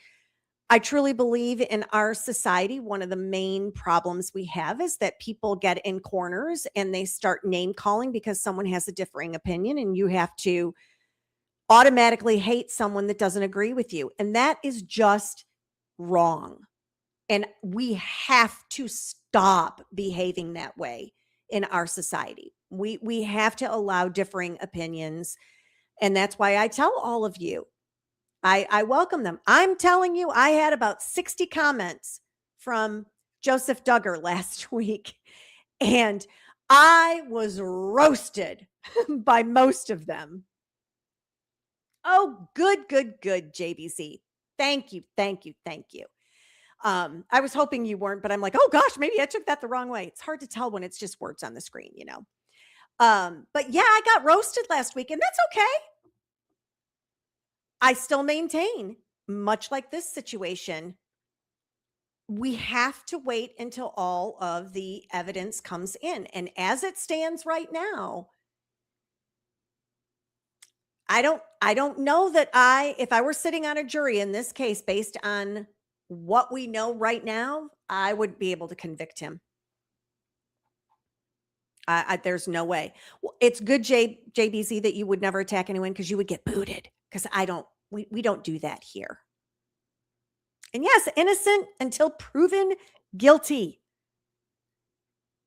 I truly believe in our society, one of the main problems we have is that people get in corners and they start name calling because someone has a differing opinion, and you have to automatically hate someone that doesn't agree with you. And that is just wrong. And we have to stop behaving that way in our society. We have to allow differing opinions. And that's why I tell all of you, I welcome them. I'm telling you, I had about 60 comments from Joseph Duggar last week, and I was roasted by most of them. Oh, good, JBC. Thank you, thank you, thank you. I was hoping you weren't, but I'm like, oh gosh, maybe I took that the wrong way. It's hard to tell when it's just words on the screen, you know. But yeah, I got roasted last week, and that's okay. I still maintain, much like this situation, we have to wait until all of the evidence comes in. And as it stands right now, I don't know that if I were sitting on a jury in this case, based on what we know right now, I would be able to convict him. There's no way. Well, it's good, JBC, that you would never attack anyone because you would get booted. Because we don't do that here. And yes, innocent until proven guilty.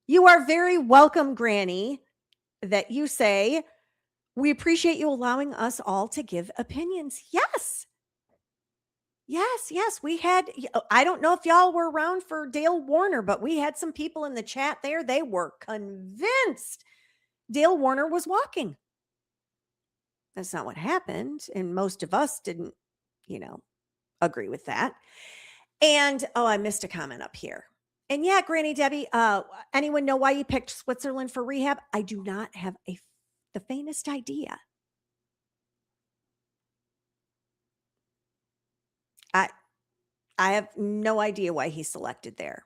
You are very welcome, Granny, that you say, we appreciate you allowing us all to give opinions. Yes. Yes. We had, I don't know if y'all were around for Dale Warner, but we had some people in the chat there. They were convinced Dale Warner was walking. That's not what happened. And most of us didn't, agree with that. And, I missed a comment up here. And yeah, Granny Debbie, anyone know why you picked Switzerland for rehab? I do not have the faintest idea. I have no idea why he selected there.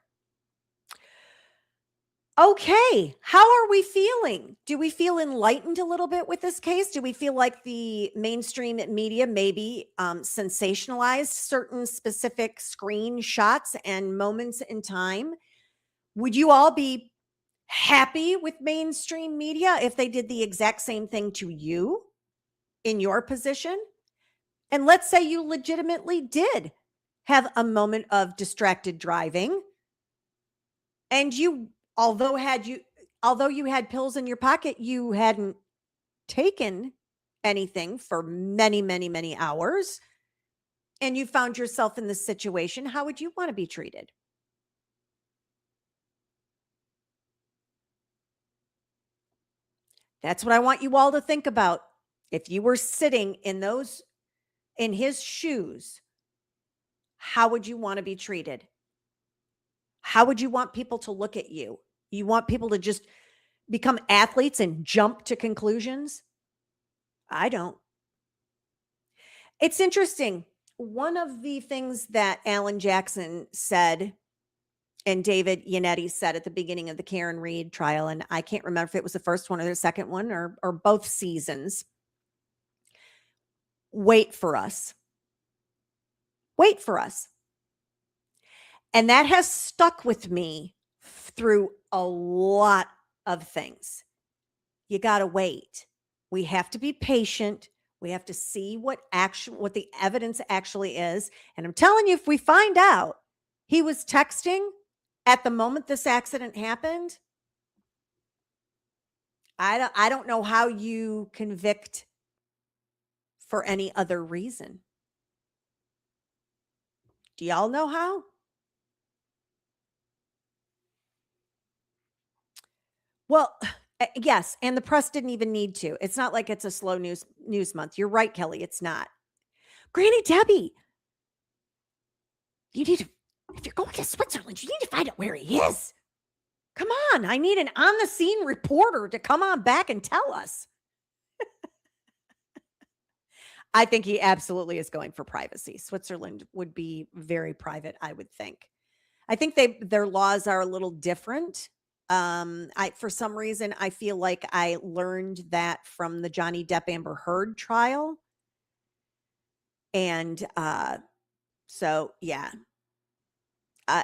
Okay, how are we feeling? Do we feel enlightened a little bit with this case? Do we feel like the mainstream media maybe sensationalized certain specific screenshots and moments in time? Would you all be happy with mainstream media if they did the exact same thing to you in your position? And let's say you legitimately did have a moment of distracted driving, and although you had pills in your pocket, you hadn't taken anything for many, many, many hours, and you found yourself in this situation. How would you want to be treated? That's what I want you all to think about. If you were sitting in his shoes, how would you want to be treated? How would you want people to look at you? You want people to just become athletes and jump to conclusions? I don't. It's interesting. One of the things that Alan Jackson said and David Yannetti said at the beginning of the Karen Reed trial, and I can't remember if it was the first one or the second one or both seasons. Wait for us. Wait for us. And that has stuck with me through a lot of things. You got to wait. We have to be patient. We have to see what the evidence actually is. And I'm telling you, if we find out he was texting at the moment this accident happened, I don't know how you convict for any other reason. Do y'all know how? Well, yes, and the press didn't even need to. It's not like it's a slow news month. You're right, Kelly. It's not. Granny Debbie, if you're going to Switzerland, you need to find out where he is. Come on, I need an on-the-scene reporter to come on back and tell us. I think he absolutely is going for privacy. Switzerland would be very private, I would think. I think their laws are a little different. For some reason, I feel like I learned that from the Johnny Depp Amber Heard trial. And so, yeah.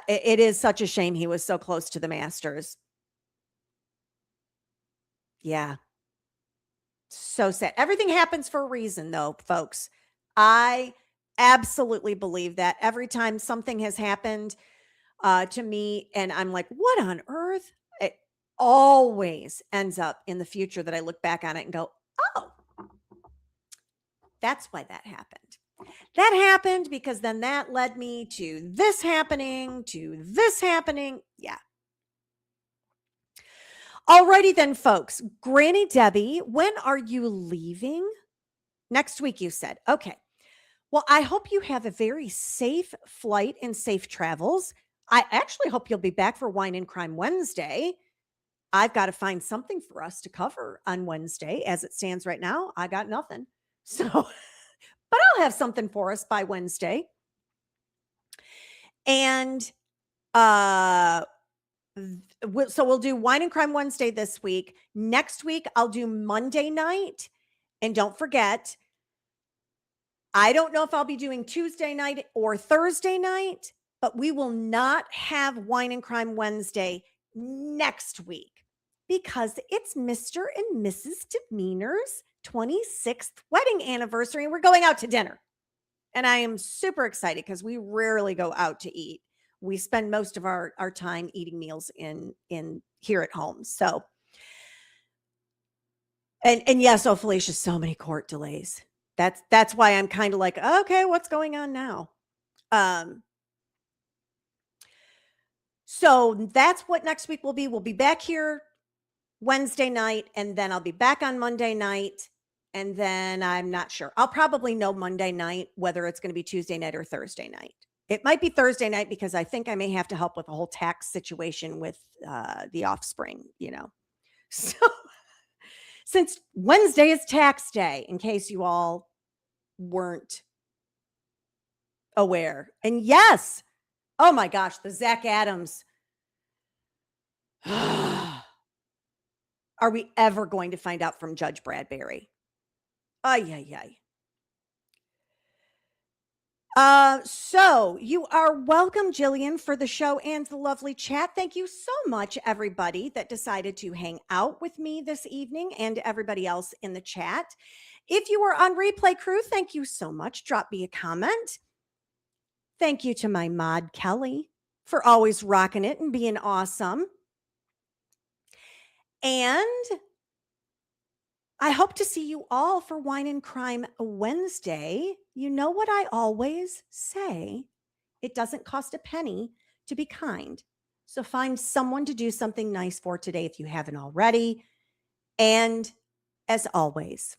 It is such a shame he was so close to the Masters. Yeah. So sad. Everything happens for a reason, though, folks. I absolutely believe that every time something has happened, to me. And I'm like, what on earth? It always ends up in the future that I look back on it and go, oh, that's why that happened. That happened because then that led me to this happening, to this happening. Yeah. Alrighty then, folks. Granny Debbie, when are you leaving? Next week, you said. Okay. Well, I hope you have a very safe flight and safe travels. I actually hope you'll be back for Wine and Crime Wednesday. I've got to find something for us to cover on Wednesday. As it stands right now, I got nothing. So, but I'll have something for us by Wednesday. And so we'll do Wine and Crime Wednesday this week. Next week, I'll do Monday night. And don't forget, I don't know if I'll be doing Tuesday night or Thursday night, but we will not have Wine and Crime Wednesday next week because it's Mr. and Mrs. Demeanor's 26th wedding anniversary, and we're going out to dinner. And I am super excited because we rarely go out to eat. We spend most of our time eating meals in here at home. So, and yes, oh, Felicia, so many court delays. That's why I'm kind of like, okay, what's going on now? So that's what next week will be. We'll be back here Wednesday night, and then I'll be back on Monday night. And then I'm not sure. I'll probably know Monday night whether it's going to be Tuesday night or Thursday night. It might be Thursday night because I think I may have to help with the whole tax situation with the offspring, So since Wednesday is tax day, in case you all weren't aware. And yes, oh my gosh, the Zach Adams. Are we ever going to find out from Judge Bradbury? Ay, ay, ay. So you are welcome, Jillian, for the show and the lovely chat. Thank you so much, everybody that decided to hang out with me this evening and everybody else in the chat. If you were on replay crew, thank you so much. Drop me a comment. Thank you to my mod, Kelly, for always rocking it and being awesome. And I hope to see you all for Wine and Crime Wednesday. You know what I always say. It doesn't cost a penny to be kind. So find someone to do something nice for today if you haven't already. And as always,